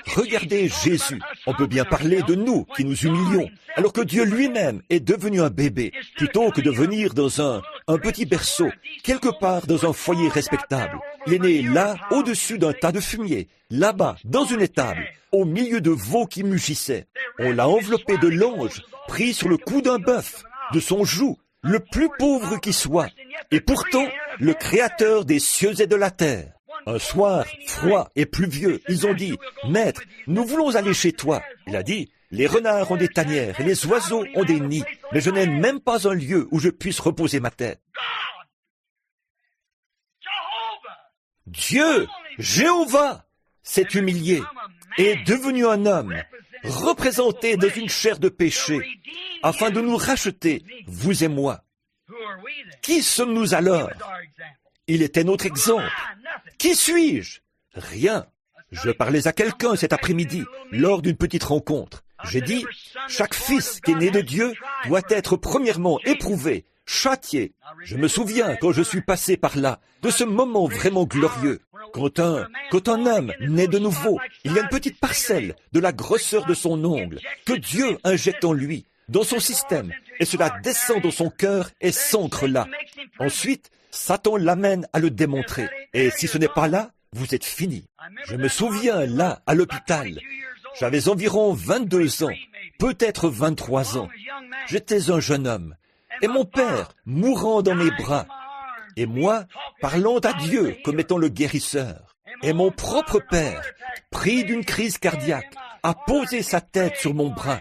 Regardez Jésus. On peut bien parler de nous qui nous humilions, alors que Dieu lui-même est devenu un bébé, plutôt que de venir dans un petit berceau, quelque part dans un foyer respectable. Il est né là, au-dessus d'un tas de fumier, là-bas, dans une étable, au milieu de veaux qui mugissaient. On l'a enveloppé de l'ange, pris sur le cou d'un bœuf, de son joug, le plus pauvre qui soit, et pourtant le Créateur des cieux et de la terre. Un soir, froid et pluvieux, ils ont dit, « Maître, nous voulons aller chez toi. » Il a dit, « Les renards ont des tanières et les oiseaux ont des nids, mais je n'ai même pas un lieu où je puisse reposer ma tête. » Dieu, Jéhovah, s'est humilié et est devenu un homme, représenté dans une chair de péché, afin de nous racheter, vous et moi. Qui sommes-nous alors? Il était notre exemple. Qui suis-je? Rien. Je parlais à quelqu'un cet après-midi, lors d'une petite rencontre. J'ai dit, chaque fils qui est né de Dieu doit être premièrement éprouvé, châtié. Je me souviens, quand je suis passé par là, de ce moment vraiment glorieux. Quand un homme naît de nouveau, il y a une petite parcelle de la grosseur de son ongle que Dieu injecte en lui, dans son système, et cela descend dans son cœur et s'ancre là. Ensuite, Satan l'amène à le démontrer. Et si ce n'est pas là, vous êtes fini. Je me souviens là, à l'hôpital. J'avais environ 22 ans, peut-être 23 ans. J'étais un jeune homme. Et mon père, mourant dans mes bras. Et moi, parlant à Dieu comme étant le guérisseur. Et mon propre père, pris d'une crise cardiaque, a posé sa tête sur mon bras.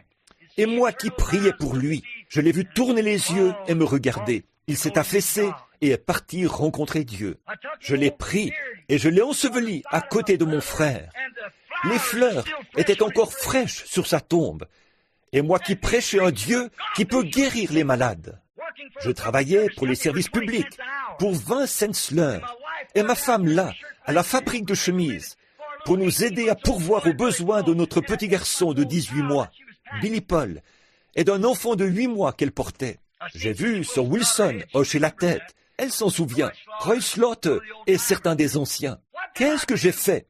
Et moi qui priais pour lui, je l'ai vu tourner les yeux et me regarder. Il s'est affaissé et est parti rencontrer Dieu. Je l'ai pris et je l'ai enseveli à côté de mon frère. Les fleurs étaient encore fraîches sur sa tombe. Et moi qui prêchais un Dieu qui peut guérir les malades. Je travaillais pour les services publics, pour 20 cents l'heure. Et ma femme là, à la fabrique de chemises, pour nous aider à pourvoir aux besoins de notre petit garçon de 18 mois, Billy Paul, et d'un enfant de 8 mois qu'elle portait. J'ai vu Sir Wilson hocher la tête. Elle s'en souvient, Roy Slaughter et certains des anciens. Qu'est-ce que j'ai fait?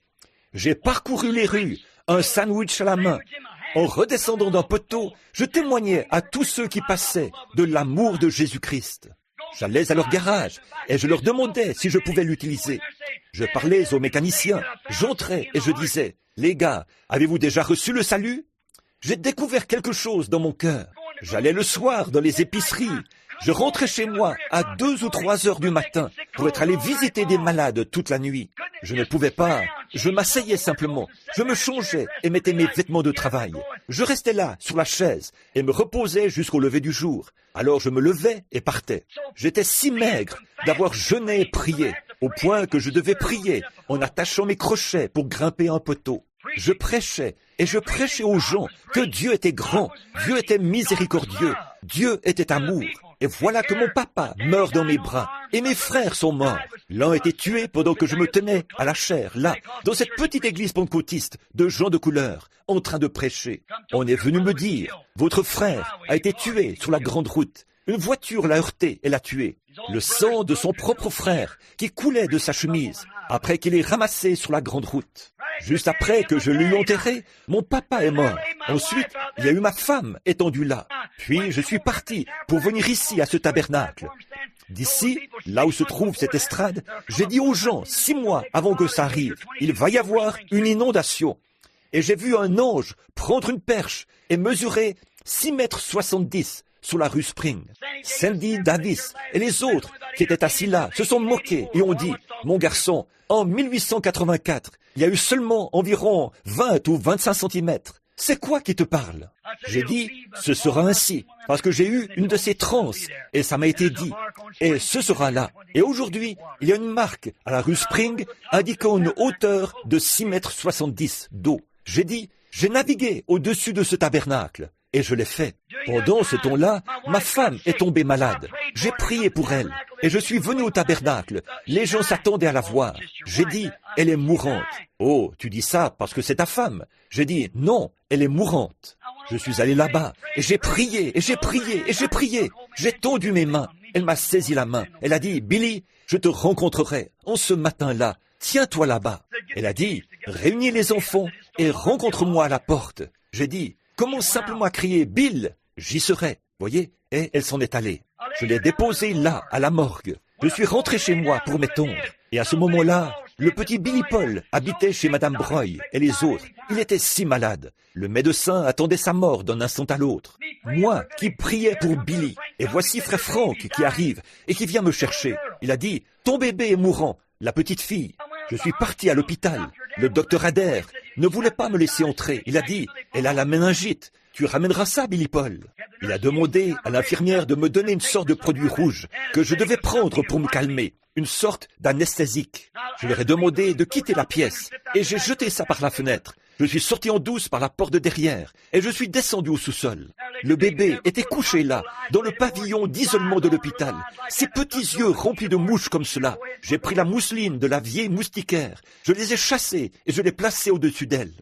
J'ai parcouru les rues, un sandwich à la main. En redescendant d'un poteau, je témoignais à tous ceux qui passaient de l'amour de Jésus-Christ. J'allais à leur garage et je leur demandais si je pouvais l'utiliser. Je parlais aux mécaniciens, j'entrais et je disais, « Les gars, avez-vous déjà reçu le salut ?» J'ai découvert quelque chose dans mon cœur. J'allais le soir dans les épiceries. Je rentrais chez moi à 2 ou 3 heures du matin pour être allé visiter des malades toute la nuit. Je ne pouvais pas. Je m'asseyais simplement. Je me changeais et mettais mes vêtements de travail. Je restais là, sur la chaise, et me reposais jusqu'au lever du jour. Alors je me levais et partais. J'étais si maigre d'avoir jeûné et prié, au point que je devais prier en attachant mes crochets pour grimper un poteau. Je prêchais, et je prêchais aux gens que Dieu était grand, Dieu était miséricordieux, Dieu était amour. Et voilà que mon papa meurt dans mes bras, et mes frères sont morts. L'un a été tué pendant que je me tenais à la chaire, là, dans cette petite église pentecôtiste de gens de couleur, en train de prêcher. On est venu me dire, votre frère a été tué sur la grande route. Une voiture l'a heurté et l'a tué. Le sang de son propre frère qui coulait de sa chemise après qu'il ait ramassé sur la grande route. Juste après que je l'eus enterré, mon papa est mort. Ensuite, il y a eu ma femme étendue là. Puis je suis parti pour venir ici à ce tabernacle. D'ici, là où se trouve cette estrade, j'ai dit aux gens 6 mois avant que ça arrive, il va y avoir une inondation. Et j'ai vu un ange prendre une perche et mesurer 6,70 mètres sur la rue Spring. Sandy Davis et les autres qui étaient assis là se sont moqués et ont dit, mon garçon, en 1884, il y a eu seulement environ 20 ou 25 centimètres. C'est quoi qui te parle? J'ai dit, ce sera ainsi, parce que j'ai eu une de ces transes, et ça m'a été dit, et ce sera là. Et aujourd'hui, il y a une marque à la rue Spring indiquant une hauteur de 6,70 mètres d'eau. J'ai dit, j'ai navigué au-dessus de ce tabernacle, et je l'ai fait. Pendant ce temps-là, ma femme est tombée malade. J'ai prié pour elle, et je suis venu au tabernacle. Les gens s'attendaient à la voir. J'ai dit, elle est mourante. Oh, tu dis ça parce que c'est ta femme. J'ai dit, non, elle est mourante. Je suis allé là-bas, et j'ai prié, et j'ai prié, et j'ai prié. J'ai tendu mes mains. Elle m'a saisi la main. Elle a dit, Billy, je te rencontrerai en ce matin-là. Tiens-toi là-bas. Elle a dit, réunis les enfants et rencontre-moi à la porte. J'ai dit, commence simplement à crier, Bill, j'y serai. Voyez, et elle s'en est allée. Je l'ai déposée là, à la morgue. Je suis rentré chez moi pour m'étendre. Et à ce moment-là, le petit Billy Paul habitait chez Madame Breuil et les autres. Il était si malade. Le médecin attendait sa mort d'un instant à l'autre. Moi qui priais pour Billy. Et voici frère Franck qui arrive et qui vient me chercher. Il a dit, ton bébé est mourant, la petite fille. Je suis parti à l'hôpital. Le docteur Adair ne voulait pas me laisser entrer. Il a dit, elle a la méningite. Tu ramèneras ça, Billy Paul. Il a demandé à l'infirmière de me donner une sorte de produit rouge que je devais prendre pour me calmer, une sorte d'anesthésique. Je leur ai demandé de quitter la pièce et j'ai jeté ça par la fenêtre. Je suis sorti en douce par la porte de derrière et je suis descendu au sous-sol. Le bébé était couché là, dans le pavillon d'isolement de l'hôpital, ses petits yeux remplis de mouches comme cela. J'ai pris la mousseline de la vieille moustiquaire, je les ai chassés et je l'ai placée au-dessus d'elle.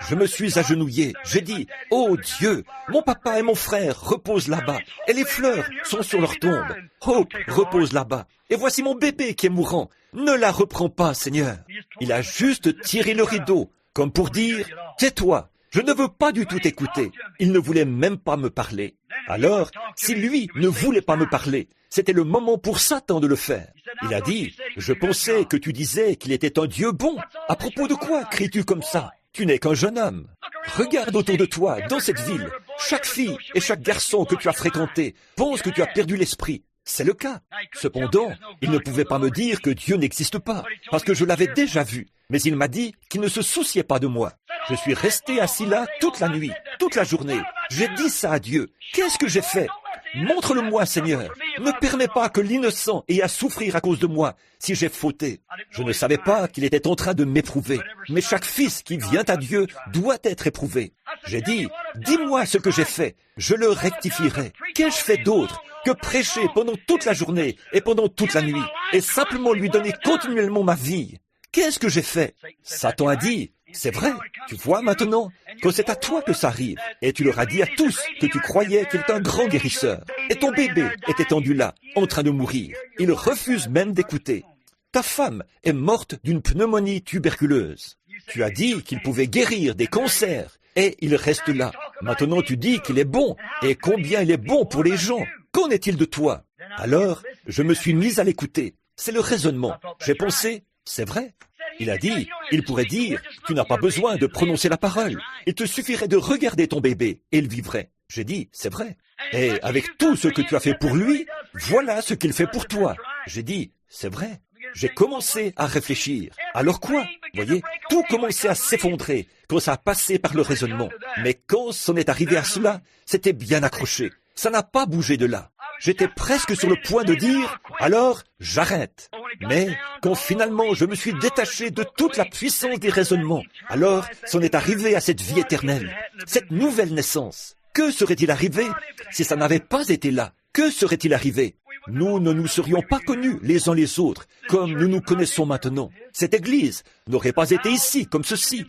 Je me suis agenouillé, j'ai dit, « Oh Dieu, mon papa et mon frère reposent là-bas et les fleurs sont sur leur tombe. Hope repose là-bas et voici mon bébé qui est mourant. Ne la reprends pas, Seigneur. » Il a juste tiré le rideau, comme pour dire, « Tais-toi, je ne veux pas du tout t'écouter. » Il ne voulait même pas me parler. Alors, si lui ne voulait pas me parler, c'était le moment pour Satan de le faire. Il a dit, « Je pensais que tu disais qu'il était un Dieu bon. À propos de quoi cries-tu comme ça? Tu n'es qu'un jeune homme. Regarde autour de toi, dans cette ville. Chaque fille et chaque garçon que tu as fréquenté pense que tu as perdu l'esprit. C'est le cas. Cependant, il ne pouvait pas me dire que Dieu n'existe pas, parce que je l'avais déjà vu. Mais il m'a dit qu'il ne se souciait pas de moi. Je suis resté assis là toute la nuit, toute la journée. J'ai dit ça à Dieu. Qu'est-ce que j'ai fait? Montre-le-moi, Seigneur. Ne permets pas que l'innocent ait à souffrir à cause de moi, si j'ai fauté. Je ne savais pas qu'il était en train de m'éprouver. Mais chaque fils qui vient à Dieu doit être éprouvé. J'ai dit, dis-moi ce que j'ai fait. Je le rectifierai. Qu'ai-je fait d'autre que prêcher pendant toute la journée et pendant toute la nuit, et simplement lui donner continuellement ma vie? Qu'est-ce que j'ai fait? Satan a dit, c'est vrai, tu vois maintenant que c'est à toi que ça arrive. Et tu leur as dit à tous que tu croyais qu'il est un grand guérisseur. Et ton bébé est étendu là, en train de mourir. Il refuse même d'écouter. Ta femme est morte d'une pneumonie tuberculeuse. Tu as dit qu'il pouvait guérir des cancers. Et il reste là. Maintenant tu dis qu'il est bon. Et combien il est bon pour les gens. Qu'en est-il de toi? Alors, je me suis mis à l'écouter. C'est le raisonnement. J'ai pensé, c'est vrai. Il a dit, il pourrait dire, tu n'as pas besoin de prononcer la parole. Il te suffirait de regarder ton bébé et il vivrait. J'ai dit, c'est vrai. Et avec tout ce que tu as fait pour lui, voilà ce qu'il fait pour toi. J'ai dit, c'est vrai. J'ai commencé à réfléchir. Alors quoi? Voyez, tout commençait à s'effondrer quand ça a passé par le raisonnement. Mais quand c'en est arrivé à cela, c'était bien accroché. Ça n'a pas bougé de là. J'étais presque sur le point de dire, alors j'arrête. Mais quand finalement je me suis détaché de toute la puissance des raisonnements, alors c'en est arrivé à cette vie éternelle, cette nouvelle naissance. Que serait-il arrivé si ça n'avait pas été là? Que serait-il arrivé? Nous ne nous serions pas connus les uns les autres, comme nous nous connaissons maintenant. Cette Église n'aurait pas été ici, comme ceci.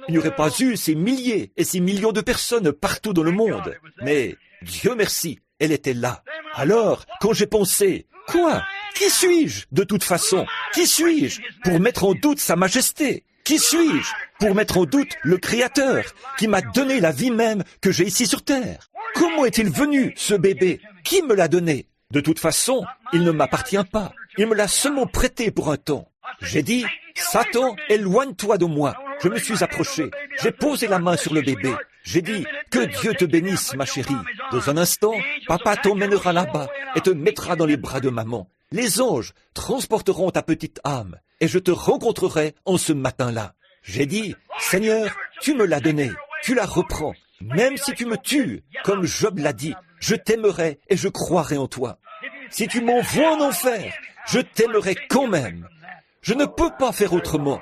Il n'y aurait pas eu ces milliers et ces millions de personnes partout dans le monde. Mais, Dieu merci, elle était là. Alors, quand j'ai pensé, quoi? Qui suis-je, de toute façon? Qui suis-je pour mettre en doute sa majesté? Qui suis-je pour mettre en doute le Créateur qui m'a donné la vie même que j'ai ici sur terre? Comment est-il venu, ce bébé? Qui me l'a donné? De toute façon, il ne m'appartient pas. Il me l'a seulement prêté pour un temps. J'ai dit, Satan, éloigne-toi de moi. Je me suis approché. J'ai posé la main sur le bébé. J'ai dit, que Dieu te bénisse, ma chérie. Dans un instant, papa t'emmènera là-bas et te mettra dans les bras de maman. Les anges transporteront ta petite âme et je te rencontrerai en ce matin-là. J'ai dit, Seigneur, tu me l'as donnée, tu la reprends. Même si tu me tues, comme Job l'a dit, je t'aimerai et je croirai en toi. Si tu m'envoies en enfer, je t'aimerai quand même. Je ne peux pas faire autrement.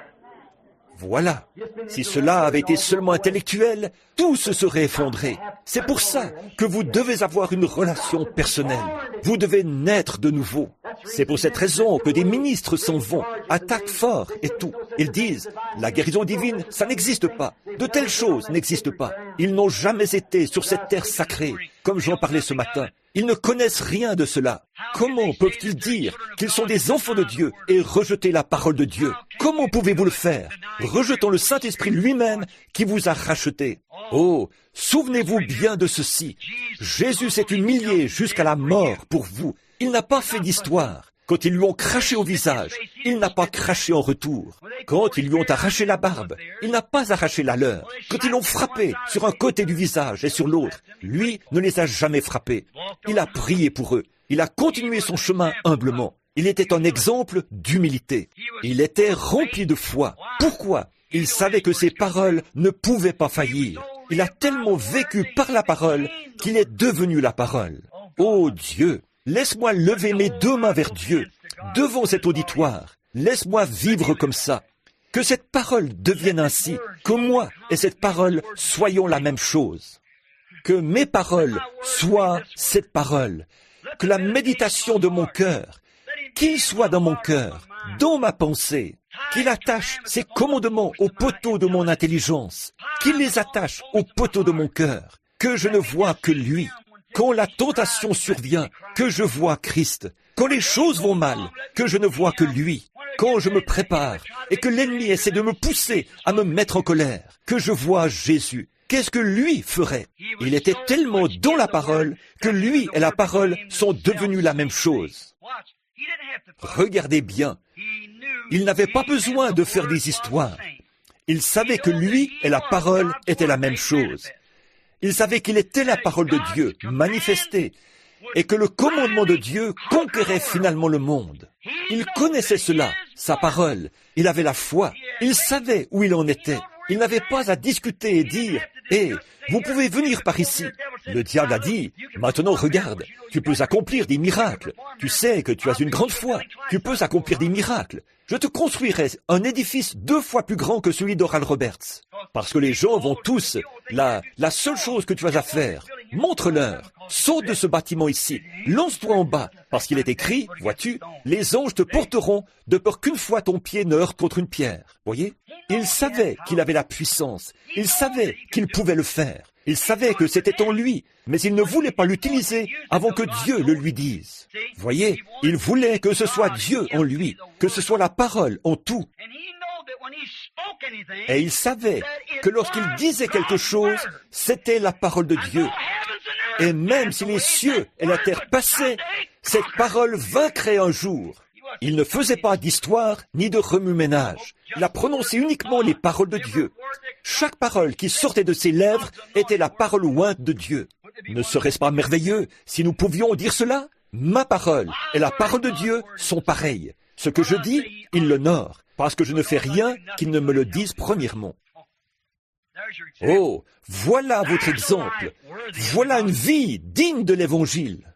Voilà. Si cela avait été seulement intellectuel, tout se serait effondré. C'est pour ça que vous devez avoir une relation personnelle. Vous devez naître de nouveau. C'est pour cette raison que des ministres s'en vont, attaquent fort et tout. Ils disent, la guérison divine, ça n'existe pas. De telles choses n'existent pas. Ils n'ont jamais été sur cette terre sacrée, comme j'en parlais ce matin. Ils ne connaissent rien de cela. Comment peuvent-ils dire qu'ils sont des enfants de Dieu et rejeter la parole de Dieu? Comment pouvez-vous le faire? Rejetant le Saint-Esprit lui-même qui vous a racheté. Oh, souvenez-vous bien de ceci. Jésus s'est humilié jusqu'à la mort pour vous. Il n'a pas fait d'histoire. Quand ils lui ont craché au visage, il n'a pas craché en retour. Quand ils lui ont arraché la barbe, il n'a pas arraché la leur. Quand ils l'ont frappé sur un côté du visage et sur l'autre, lui ne les a jamais frappés. Il a prié pour eux. Il a continué son chemin humblement. Il était un exemple d'humilité. Il était rempli de foi. Pourquoi? Il savait que ses paroles ne pouvaient pas faillir. Il a tellement vécu par la parole qu'il est devenu la parole. Oh Dieu! Laisse-moi lever mes deux mains vers Dieu, devant cet auditoire. Laisse-moi vivre comme ça. Que cette parole devienne ainsi, que moi et cette parole soyons la même chose. Que mes paroles soient cette parole. Que la méditation de mon cœur, qu'il soit dans mon cœur, dans ma pensée, qu'il attache ses commandements au poteau de mon intelligence, qu'il les attache au poteau de mon cœur, que je ne vois que lui. Quand la tentation survient, que je vois Christ. Quand les choses vont mal, que je ne vois que lui. Quand je me prépare et que l'ennemi essaie de me pousser à me mettre en colère, que je vois Jésus. Qu'est-ce que lui ferait? Il était tellement dans la parole que lui et la parole sont devenus la même chose. Regardez bien. Il n'avait pas besoin de faire des histoires. Il savait que lui et la parole étaient la même chose. Il savait qu'il était la parole de Dieu, manifestée, et que le commandement de Dieu conquérait finalement le monde. Il connaissait cela, sa parole. Il avait la foi. Il savait où il en était. Il n'avait pas à discuter et dire « Hé, vous pouvez venir par ici. » Le diable a dit « Maintenant regarde, tu peux accomplir des miracles. Tu sais que tu as une grande foi. Tu peux accomplir des miracles. Je te construirai un édifice 2 fois plus grand que celui d'Oral Roberts. Parce que les gens vont tous, la seule chose que tu as à faire, montre-leur, saute de ce bâtiment ici, lance-toi en bas, parce qu'il est écrit, vois-tu, les anges te porteront de peur qu'une fois ton pied ne heurte contre une pierre. Voyez? Il savait qu'il avait la puissance, il savait qu'il pouvait le faire. Il savait que c'était en lui, mais il ne voulait pas l'utiliser avant que Dieu le lui dise. Voyez, il voulait que ce soit Dieu en lui, que ce soit la parole en tout. Et il savait que lorsqu'il disait quelque chose, c'était la parole de Dieu. Et même si les cieux et la terre passaient, cette parole vaincrait un jour. Il ne faisait pas d'histoire ni de remue-ménage. Il a prononcé uniquement les paroles de Dieu. Chaque parole qui sortait de ses lèvres était la parole ointe de Dieu. Ne serait-ce pas merveilleux si nous pouvions dire cela? Ma parole et la parole de Dieu sont pareilles. Ce que je dis, il l'honore, parce que je ne fais rien qu'il ne me le dise premièrement. Oh, voilà votre exemple. Voilà une vie digne de l'Évangile.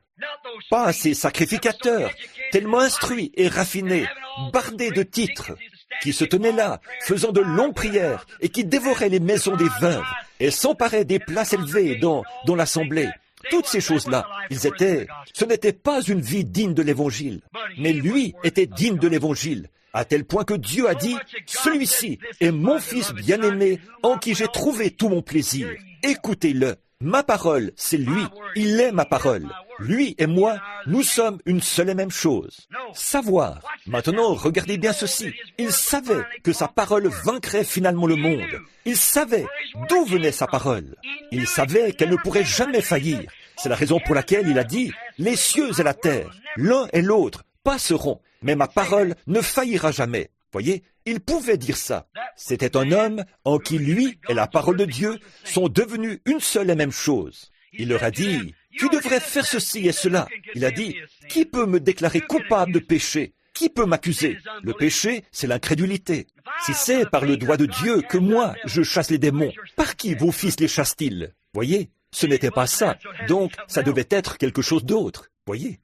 Pas ces sacrificateurs, tellement instruits et raffinés, bardés de titres, qui se tenaient là, faisant de longues prières, et qui dévoraient les maisons des veuves, et s'emparaient des places élevées dans l'assemblée. Toutes ces choses-là, ce n'était pas une vie digne de l'Évangile, mais lui était digne de l'Évangile, à tel point que Dieu a dit, « Celui-ci est mon Fils bien-aimé, en qui j'ai trouvé tout mon plaisir. Écoutez-le. Ma parole, c'est lui. Il est ma parole. Lui et moi, nous sommes une seule et même chose. Savoir. Maintenant, regardez bien ceci. Il savait que sa parole vaincrait finalement le monde. Il savait d'où venait sa parole. Il savait qu'elle ne pourrait jamais faillir. C'est la raison pour laquelle il a dit, « Les cieux et la terre, l'un et l'autre, passeront, mais ma parole ne faillira jamais. » Voyez, il pouvait dire ça. C'était un homme en qui lui et la parole de Dieu sont devenus une seule et même chose. Il leur a dit, « Tu devrais faire ceci et cela. » Il a dit, « Qui peut me déclarer coupable de péché? Qui peut m'accuser? Le péché, c'est l'incrédulité. Si c'est par le doigt de Dieu que moi, je chasse les démons, par qui vos fils les chassent-ils? Voyez, ce n'était pas ça. Donc, ça devait être quelque chose d'autre. Voyez,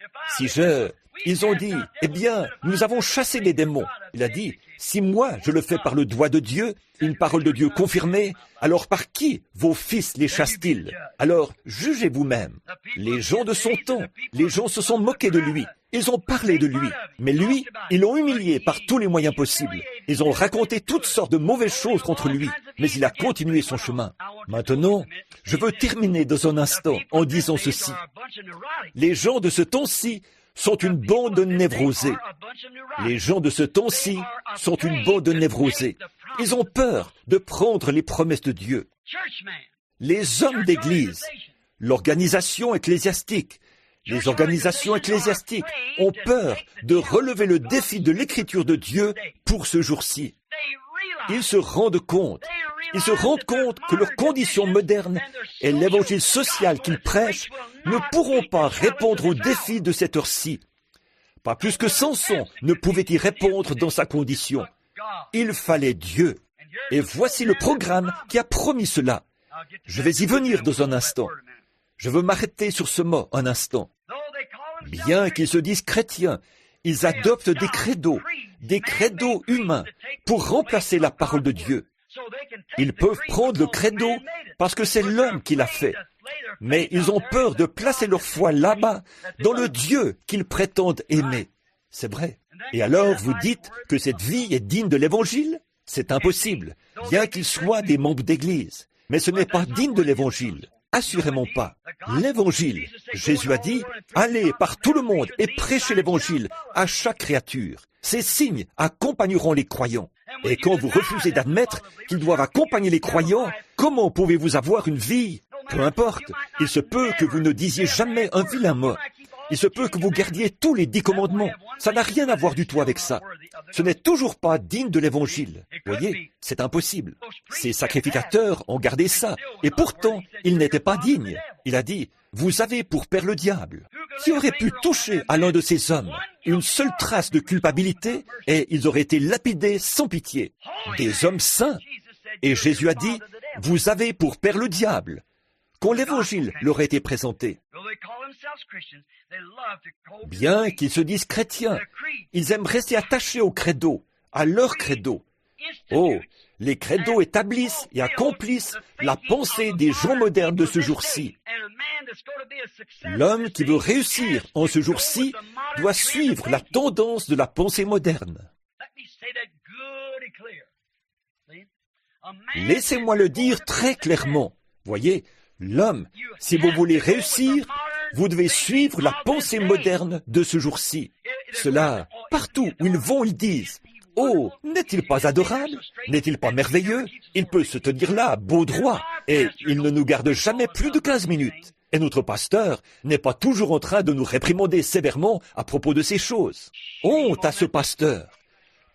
Ils ont dit, eh bien, nous avons chassé les démons. Il a dit, si moi, je le fais par le doigt de Dieu, une parole de Dieu confirmée, alors par qui vos fils les chassent-ils? Alors, jugez vous-même. Les gens de son temps, les gens se sont moqués de lui. Ils ont parlé de lui. Mais lui, ils l'ont humilié par tous les moyens possibles. Ils ont raconté toutes sortes de mauvaises choses contre lui. Mais il a continué son chemin. Maintenant, je veux terminer dans un instant en disant ceci. Les gens de ce temps-ci sont une bande de névrosés. Les gens de ce temps-ci sont une bande de névrosés. Ils ont peur de prendre les promesses de Dieu. Les hommes d'Église, l'organisation ecclésiastique, les organisations ecclésiastiques ont peur de relever le défi de l'écriture de Dieu pour ce jour-ci. Ils se rendent compte que leurs conditions modernes et l'évangile social qu'ils prêchent ne pourront pas répondre aux défis de cette heure-ci. Pas plus que Samson ne pouvait y répondre dans sa condition. Il fallait Dieu. Et voici le programme qui a promis cela. Je vais y venir dans un instant. Je veux m'arrêter sur ce mot un instant. Bien qu'ils se disent chrétiens, ils adoptent des credos humains pour remplacer la parole de Dieu. Ils peuvent prendre le credo parce que c'est l'homme qui l'a fait. Mais ils ont peur de placer leur foi là-bas, dans le Dieu qu'ils prétendent aimer. C'est vrai. Et alors vous dites que cette vie est digne de l'Évangile? C'est impossible, bien qu'ils soient des membres d'Église. Mais ce n'est pas digne de l'Évangile. Assurément pas. L'Évangile, Jésus a dit, allez par tout le monde et prêchez l'Évangile à chaque créature. Ces signes accompagneront les croyants. Et quand vous refusez d'admettre qu'ils doivent accompagner les croyants, comment pouvez-vous avoir une vie? Peu importe, il se peut que vous ne disiez jamais un vilain mot. Il se peut que vous gardiez tous les 10 commandements. Ça n'a rien à voir du tout avec ça. Ce n'est toujours pas digne de l'Évangile. Voyez, c'est impossible. Ces sacrificateurs ont gardé ça, et pourtant, ils n'étaient pas dignes. Il a dit, vous avez pour père le diable. Qui aurait pu toucher à l'un de ces hommes? Une seule trace de culpabilité, et ils auraient été lapidés sans pitié. Des hommes saints. Et Jésus a dit, vous avez pour père le diable. Quand l'Évangile leur a été présenté, bien qu'ils se disent chrétiens, ils aiment rester attachés au credo, à leur credo. Oh, les credos établissent et accomplissent la pensée des gens modernes de ce jour-ci. L'homme qui veut réussir en ce jour-ci doit suivre la tendance de la pensée moderne. Laissez-moi le dire très clairement. Voyez, l'homme, si vous voulez réussir, vous devez suivre la pensée moderne de ce jour-ci. Cela, partout où ils vont, ils disent, « Oh, n'est-il pas adorable? N'est-il pas merveilleux? Il peut se tenir là, beau droit, et il ne nous garde jamais plus de 15 minutes. » Et notre pasteur n'est pas toujours en train de nous réprimander sévèrement à propos de ces choses. Honte à ce pasteur!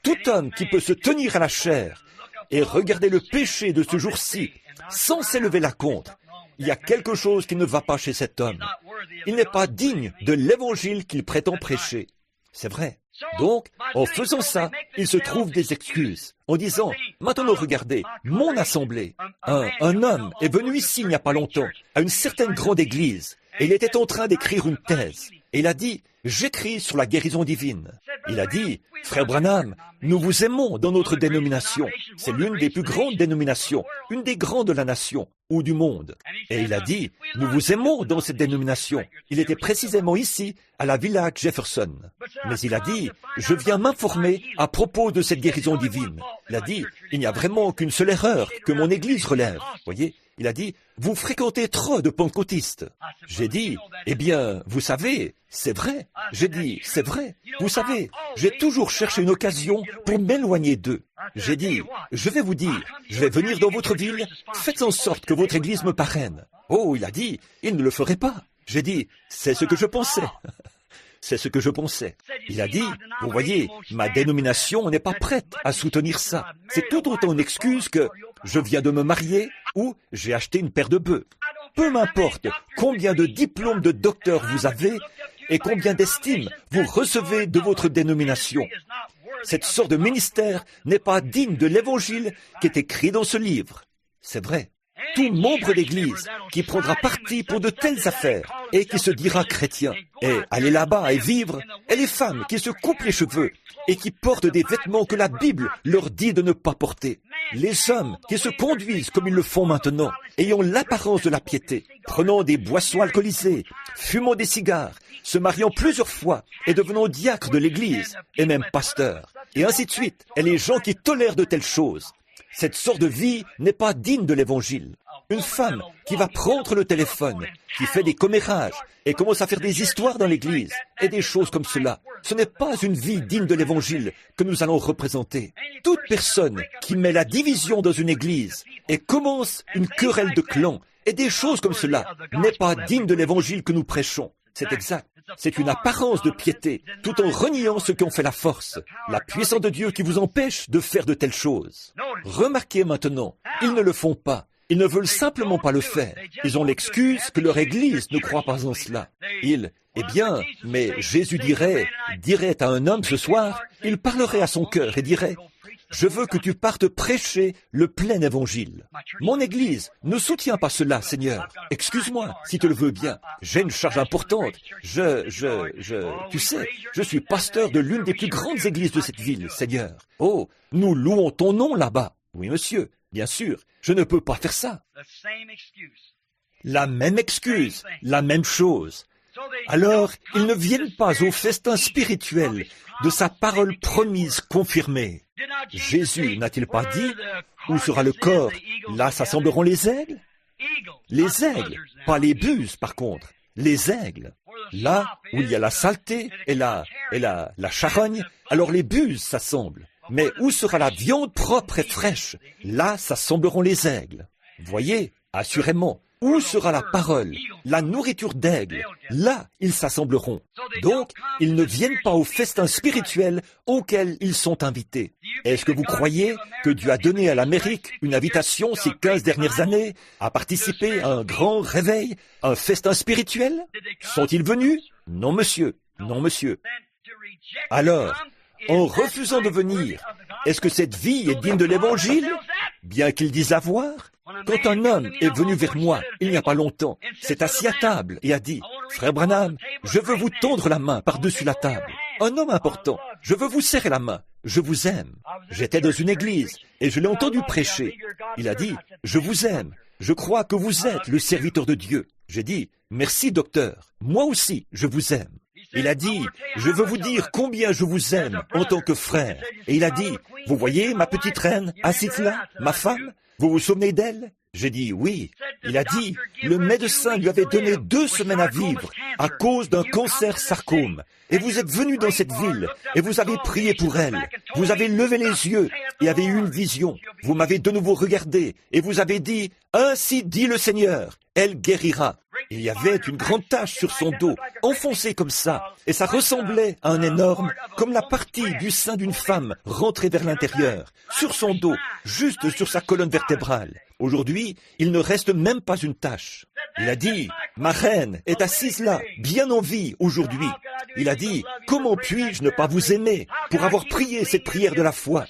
Tout homme qui peut se tenir à la chair et regarder le péché de ce jour-ci sans s'élever là contre, il y a quelque chose qui ne va pas chez cet homme. Il n'est pas digne de l'évangile qu'il prétend prêcher. C'est vrai. Donc, en faisant ça, il se trouve des excuses, en disant, maintenant regardez, mon assemblée, un homme est venu ici il n'y a pas longtemps, à une certaine grande église, et il était en train d'écrire une thèse. Et il a dit, j'écris sur la guérison divine. Il a dit, frère Branham, nous vous aimons dans notre dénomination. C'est l'une des plus grandes dénominations, une des grandes de la nation ou du monde. Et il a dit, nous vous aimons dans cette dénomination. Il était précisément ici, à la Villa Jefferson. Mais il a dit, je viens m'informer à propos de cette guérison divine. Il a dit, il n'y a vraiment qu'une seule erreur que mon église relève. Voyez, il a dit, vous fréquentez trop de pentecôtistes. J'ai dit, eh bien, vous savez, c'est vrai. J'ai dit, c'est vrai. Vous savez, j'ai toujours cherché une occasion pour m'éloigner d'eux. J'ai dit, je vais vous dire, je vais venir dans votre ville, faites en sorte que votre église me parraine. Oh, il a dit, il ne le ferait pas. J'ai dit, c'est ce que je pensais. C'est ce que je pensais. Il a dit, vous voyez, ma dénomination n'est pas prête à soutenir ça. C'est tout autant une excuse que je viens de me marier ou j'ai acheté une paire de bœufs. Peu m'importe combien de diplômes de docteur vous avez et combien d'estime vous recevez de votre dénomination. Cette sorte de ministère n'est pas digne de l'évangile qui est écrit dans ce livre. C'est vrai. Tout membre d'Église qui prendra parti pour de telles affaires et qui se dira chrétien et aller là-bas et vivre, et les femmes qui se coupent les cheveux et qui portent des vêtements que la Bible leur dit de ne pas porter, les hommes qui se conduisent comme ils le font maintenant, ayant l'apparence de la piété, prenant des boissons alcoolisées, fumant des cigares, se mariant plusieurs fois et devenant diacres de l'Église et même pasteurs, et ainsi de suite, et les gens qui tolèrent de telles choses. Cette sorte de vie n'est pas digne de l'Évangile. Une femme qui va prendre le téléphone, qui fait des commérages et commence à faire des histoires dans l'Église et des choses comme cela, ce n'est pas une vie digne de l'Évangile que nous allons représenter. Toute personne qui met la division dans une Église et commence une querelle de clans et des choses comme cela n'est pas digne de l'Évangile que nous prêchons. C'est exact. C'est une apparence de piété, tout en reniant ceux qui ont fait la force, la puissance de Dieu qui vous empêche de faire de telles choses. Remarquez maintenant, ils ne le font pas. Ils ne veulent simplement pas le faire. Ils ont l'excuse que leur Église ne croit pas en cela. Eh bien, mais Jésus dirait à un homme ce soir, il parlerait à son cœur et dirait, « Je veux que tu partes prêcher le plein évangile. Mon Église ne soutient pas cela, Seigneur. Excuse-moi, si tu le veux bien. J'ai une charge importante. Tu sais, je suis pasteur de l'une des plus grandes églises de cette ville, Seigneur. Oh, nous louons ton nom là-bas. Oui, monsieur, bien sûr, je ne peux pas faire ça. » La même excuse, la même chose. Alors, ils ne viennent pas au festin spirituel de sa parole promise confirmée. Jésus n'a-t-il pas dit, où sera le corps, là s'assembleront les aigles? Les aigles, pas les buses par contre, les aigles. Là où il y a la saleté et la charogne, alors les buses s'assemblent. Mais où sera la viande propre et fraîche? Là s'assembleront les aigles. Voyez, assurément, où sera la parole, la nourriture d'aigle? Là, ils s'assembleront. Donc, ils ne viennent pas au festin spirituel auquel ils sont invités. Est-ce que vous croyez que Dieu a donné à l'Amérique une invitation ces 15 dernières années à participer à un grand réveil, un festin spirituel? Sont-ils venus? Non, monsieur. Non, monsieur. Alors, en refusant de venir, est-ce que cette vie est digne de l'Évangile? Bien qu'ils disent avoir. Quand un homme est venu vers moi, il n'y a pas longtemps, s'est assis à table et a dit, « Frère Branham, je veux vous tendre la main par-dessus la table. Un homme important, je veux vous serrer la main. Je vous aime. » J'étais dans une église et je l'ai entendu prêcher. Il a dit, « Je vous aime. Je crois que vous êtes le serviteur de Dieu. » J'ai dit, « Merci, docteur. Moi aussi, je vous aime. » Il a dit, « Je veux vous dire combien je vous aime en tant que frère. » Et il a dit, « Vous voyez ma petite reine assise là, ma femme? Vous vous souvenez d'elle? » J'ai dit, « Oui. » Il a dit, « Le médecin lui avait donné 2 semaines à vivre à cause d'un cancer sarcome. Et vous êtes venu dans cette ville et vous avez prié pour elle. Vous avez levé les yeux et avez eu une vision. Vous m'avez de nouveau regardé et vous avez dit, « Ainsi dit le Seigneur, elle guérira. » Il y avait une grande tache sur son dos, enfoncée comme ça, et ça ressemblait à un énorme, comme la partie du sein d'une femme rentrée vers l'intérieur, sur son dos, juste sur sa colonne vertébrale. Aujourd'hui, il ne reste même pas une tache. Il a dit, « Ma reine est assise là, bien en vie aujourd'hui. » Il a dit, « Comment puis-je ne pas vous aimer pour avoir prié cette prière de la foi?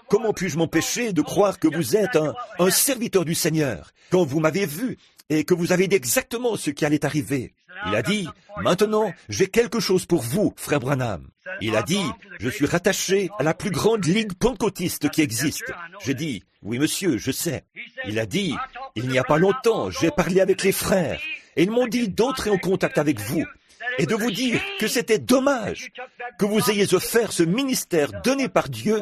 Comment puis-je m'empêcher de croire que vous êtes un serviteur du Seigneur quand vous m'avez vu et que vous avez dit exactement ce qui allait arriver? » Il a dit, « Maintenant, j'ai quelque chose pour vous, frère Branham. » Il a dit, « Je suis rattaché à la plus grande ligue pentecôtiste qui existe. » J'ai dit, « Oui, monsieur, je sais. » Il a dit, « Il n'y a pas longtemps, j'ai parlé avec les frères et ils m'ont dit d'entrer en contact avec vous et de vous dire que c'était dommage que vous ayez offert ce ministère donné par Dieu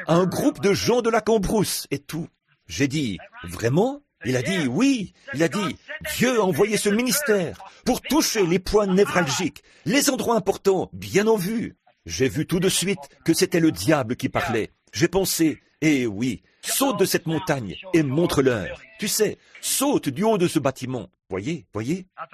à un groupe de gens de la Cambrousse et tout. » J'ai dit, « Vraiment? » Il a dit, oui, il a dit, Dieu a envoyé ce ministère pour toucher les points névralgiques, les endroits importants, bien en vue. J'ai vu tout de suite que c'était le diable qui parlait. J'ai pensé, eh oui, saute de cette montagne et montre-leur. Tu sais, saute du haut de ce bâtiment. Voyez?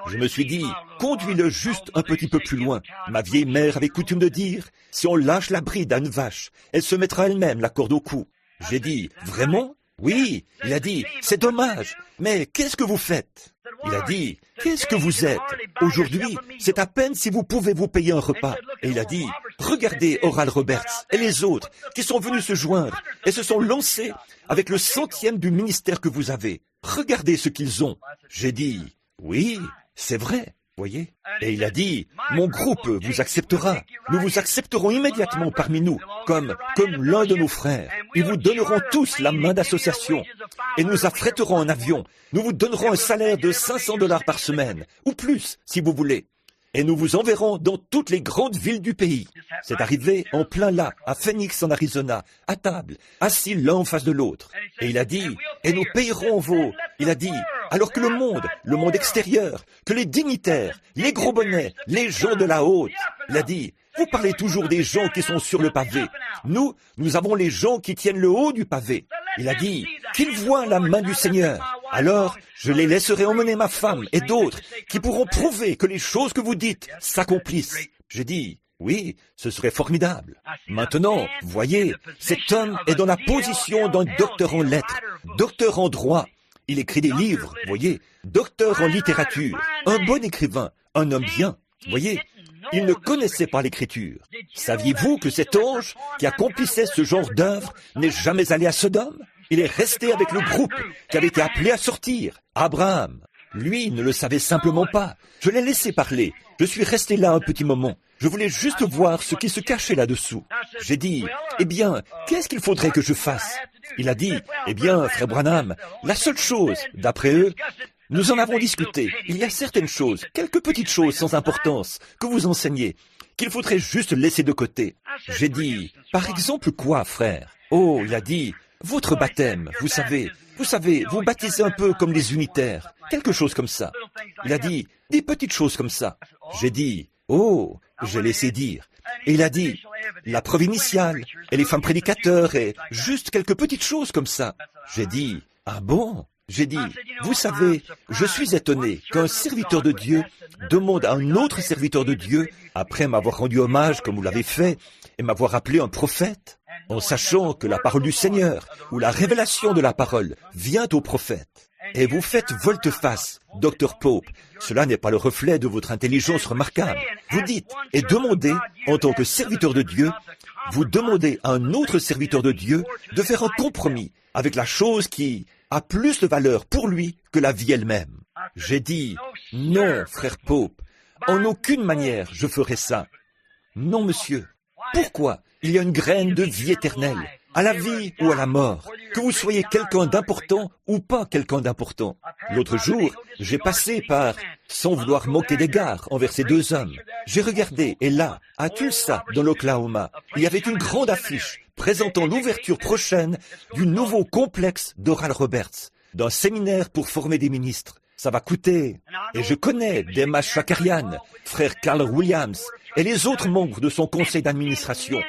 Je me suis dit, conduis-le juste un petit peu plus loin. Ma vieille mère avait coutume de dire, si on lâche la bride à une vache, elle se mettra elle-même la corde au cou. J'ai dit, vraiment? Oui, il a dit, c'est dommage, mais qu'est-ce que vous faites? Il a dit, qu'est-ce que vous êtes? Aujourd'hui, c'est à peine si vous pouvez vous payer un repas. Et il a dit, regardez Oral Roberts et les autres qui sont venus se joindre et se sont lancés avec le 100e du ministère que vous avez. Regardez ce qu'ils ont. J'ai dit, oui, c'est vrai. Voyez? Et il a dit, mon groupe vous acceptera. Nous vous accepterons immédiatement parmi nous, comme l'un de nos frères. Ils vous donneront tous la main d'association. Et nous affrèterons un avion. Nous vous donnerons un salaire de $500 par semaine, ou plus, si vous voulez. Et nous vous enverrons dans toutes les grandes villes du pays. C'est arrivé en plein là, à Phoenix en Arizona, à table, assis l'un en face de l'autre. Et il a dit, et nous payerons vos... Il a dit, alors que le monde extérieur, que les dignitaires, les gros bonnets, les gens de la haute, il a dit, vous parlez toujours des gens qui sont sur le pavé. Nous avons les gens qui tiennent le haut du pavé. Il a dit, qu'ils voient la main du Seigneur. Alors, je les laisserai emmener ma femme et d'autres qui pourront prouver que les choses que vous dites s'accomplissent. J'ai dit, oui, ce serait formidable. Maintenant, voyez, cet homme est dans la position d'un docteur en lettres, docteur en droit. Il écrit des livres, voyez, docteur en littérature, un bon écrivain, un homme bien, voyez. Il ne connaissait pas l'écriture. Saviez-vous que cet ange qui accomplissait ce genre d'œuvre n'est jamais allé à Sodome? Il est resté avec le groupe qui avait été appelé à sortir. Abraham, lui, ne le savait simplement pas. Je l'ai laissé parler. Je suis resté là un petit moment. Je voulais juste voir ce qui se cachait là-dessous. J'ai dit, eh bien, qu'est-ce qu'il faudrait que je fasse? Il a dit, eh bien, frère Branham, la seule chose, d'après eux, nous en avons discuté. Il y a certaines choses, quelques petites choses sans importance, que vous enseignez, qu'il faudrait juste laisser de côté. J'ai dit, par exemple quoi, frère? Oh, il a dit, votre baptême, vous savez, vous baptisez un peu comme les unitaires, quelque chose comme ça. Il a dit, des petites choses comme ça. J'ai dit, oh, j'ai laissé dire. Et il a dit, la preuve initiale, et les femmes prédicateurs, et juste quelques petites choses comme ça. J'ai dit, ah bon? J'ai dit, vous savez, je suis étonné qu'un serviteur de Dieu demande à un autre serviteur de Dieu, après m'avoir rendu hommage comme vous l'avez fait, et m'avoir appelé un prophète, en sachant que la parole du Seigneur, ou la révélation de la parole, vient au prophète. Et vous faites volte-face, Dr. Pope. Cela n'est pas le reflet de votre intelligence remarquable. Vous dites et demandez, en tant que serviteur de Dieu, vous demandez à un autre serviteur de Dieu de faire un compromis avec la chose qui a plus de valeur pour lui que la vie elle-même. J'ai dit, non, frère Pope, en aucune manière je ferai ça. Non, monsieur. Pourquoi? Il y a une graine de vie éternelle, à la vie ou à la mort, que vous soyez quelqu'un d'important ou pas quelqu'un d'important. L'autre jour, j'ai passé par, sans vouloir manquer d'égard envers ces deux hommes, j'ai regardé, et là, à Tulsa, dans l'Oklahoma, il y avait une grande affiche présentant l'ouverture prochaine du nouveau complexe d'Oral Roberts, d'un séminaire pour former des ministres. Ça va coûter, et je connais Demas Shakarian, frère Carl Williams, et les autres membres de son conseil d'administration.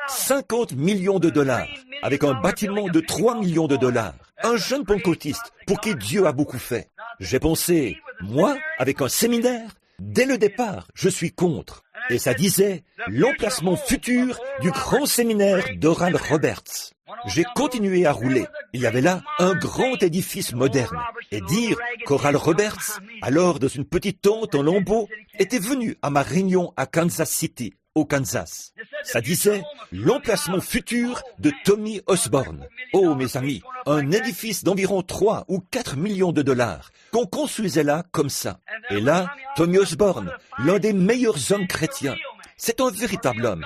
50 millions de dollars, avec un bâtiment de 3 millions de dollars. Un jeune pentecôtiste pour qui Dieu a beaucoup fait. J'ai pensé, moi, avec un séminaire, dès le départ, je suis contre. Et ça disait l'emplacement futur du grand séminaire d'Oral Roberts. J'ai continué à rouler. Il y avait là un grand édifice moderne. Et dire qu'Oral Roberts, alors dans une petite tente en lambeaux, était venu à ma réunion à Kansas City, au Kansas. Ça disait l'emplacement futur de Tommy Osborne. Oh, mes amis, un édifice d'environ 3 ou 4 millions de dollars qu'on construisait là comme ça. Et là, Tommy Osborne, l'un des meilleurs hommes chrétiens. C'est un véritable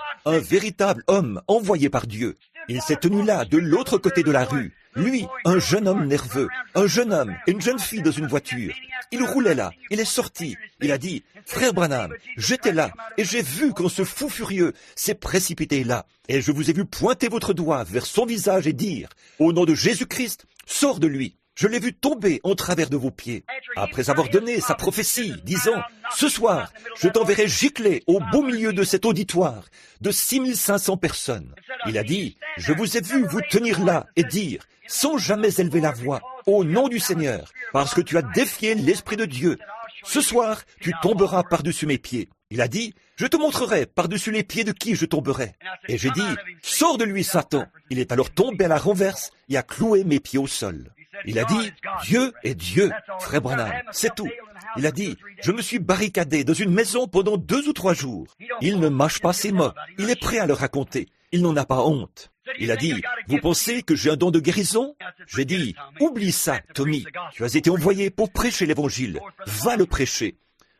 homme envoyé par Dieu. Il s'est tenu là, de l'autre côté de la rue. Lui, un jeune homme nerveux, un jeune homme et une jeune fille dans une voiture. Il roulait là, il est sorti. Il a dit, frère Branham, j'étais là et j'ai vu quand ce fou furieux s'est précipité là. Et je vous ai vu pointer votre doigt vers son visage et dire, au nom de Jésus-Christ, sors de lui. Je l'ai vu tomber en travers de vos pieds. Après avoir donné sa prophétie, disant, ce soir, je t'enverrai gicler au beau milieu de cet auditoire de 6500 personnes. Il a dit, je vous ai vu vous tenir là et dire, sans jamais élever la voix, au nom du Seigneur, parce que tu as défié l'Esprit de Dieu. Ce soir, tu tomberas par-dessus mes pieds. Il a dit, je te montrerai par-dessus les pieds de qui je tomberai. Et j'ai dit, sors de lui, Satan. Il est alors tombé à la renverse et a cloué mes pieds au sol. Il a dit, Dieu est Dieu, frère Branham, c'est tout. Il a dit, je me suis barricadé dans une maison pendant 2 ou 3 jours. Il ne mâche pas ses mots, il est prêt à le raconter. Il n'en a pas honte. Il a dit, vous pensez que j'ai un don de guérison? J'ai dit, oublie ça, Tommy. Tu as été envoyé pour prêcher l'évangile. Va le prêcher.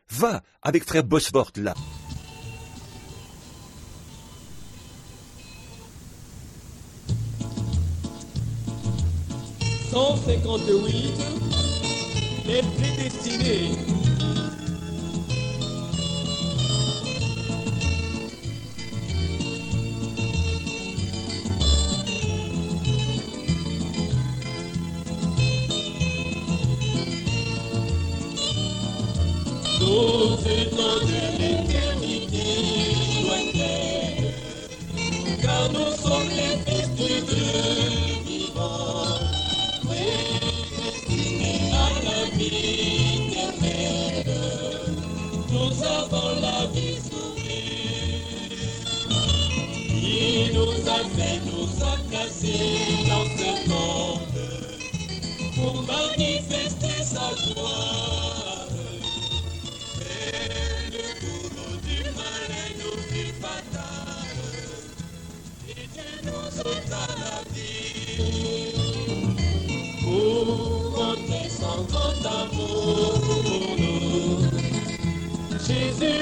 Va avec frère Bosworth là. « 158 les prédestinés. Tous étant de l'éternité lointaine, car nous sommes les fils de Dieu vivant, prédestinés à la vie éternelle. Nous avons la vie sauvée. Il nous a fait nous encaisser dans ce monde pour manifester sa gloire. Pour compter son grand amour pour nous, Jésus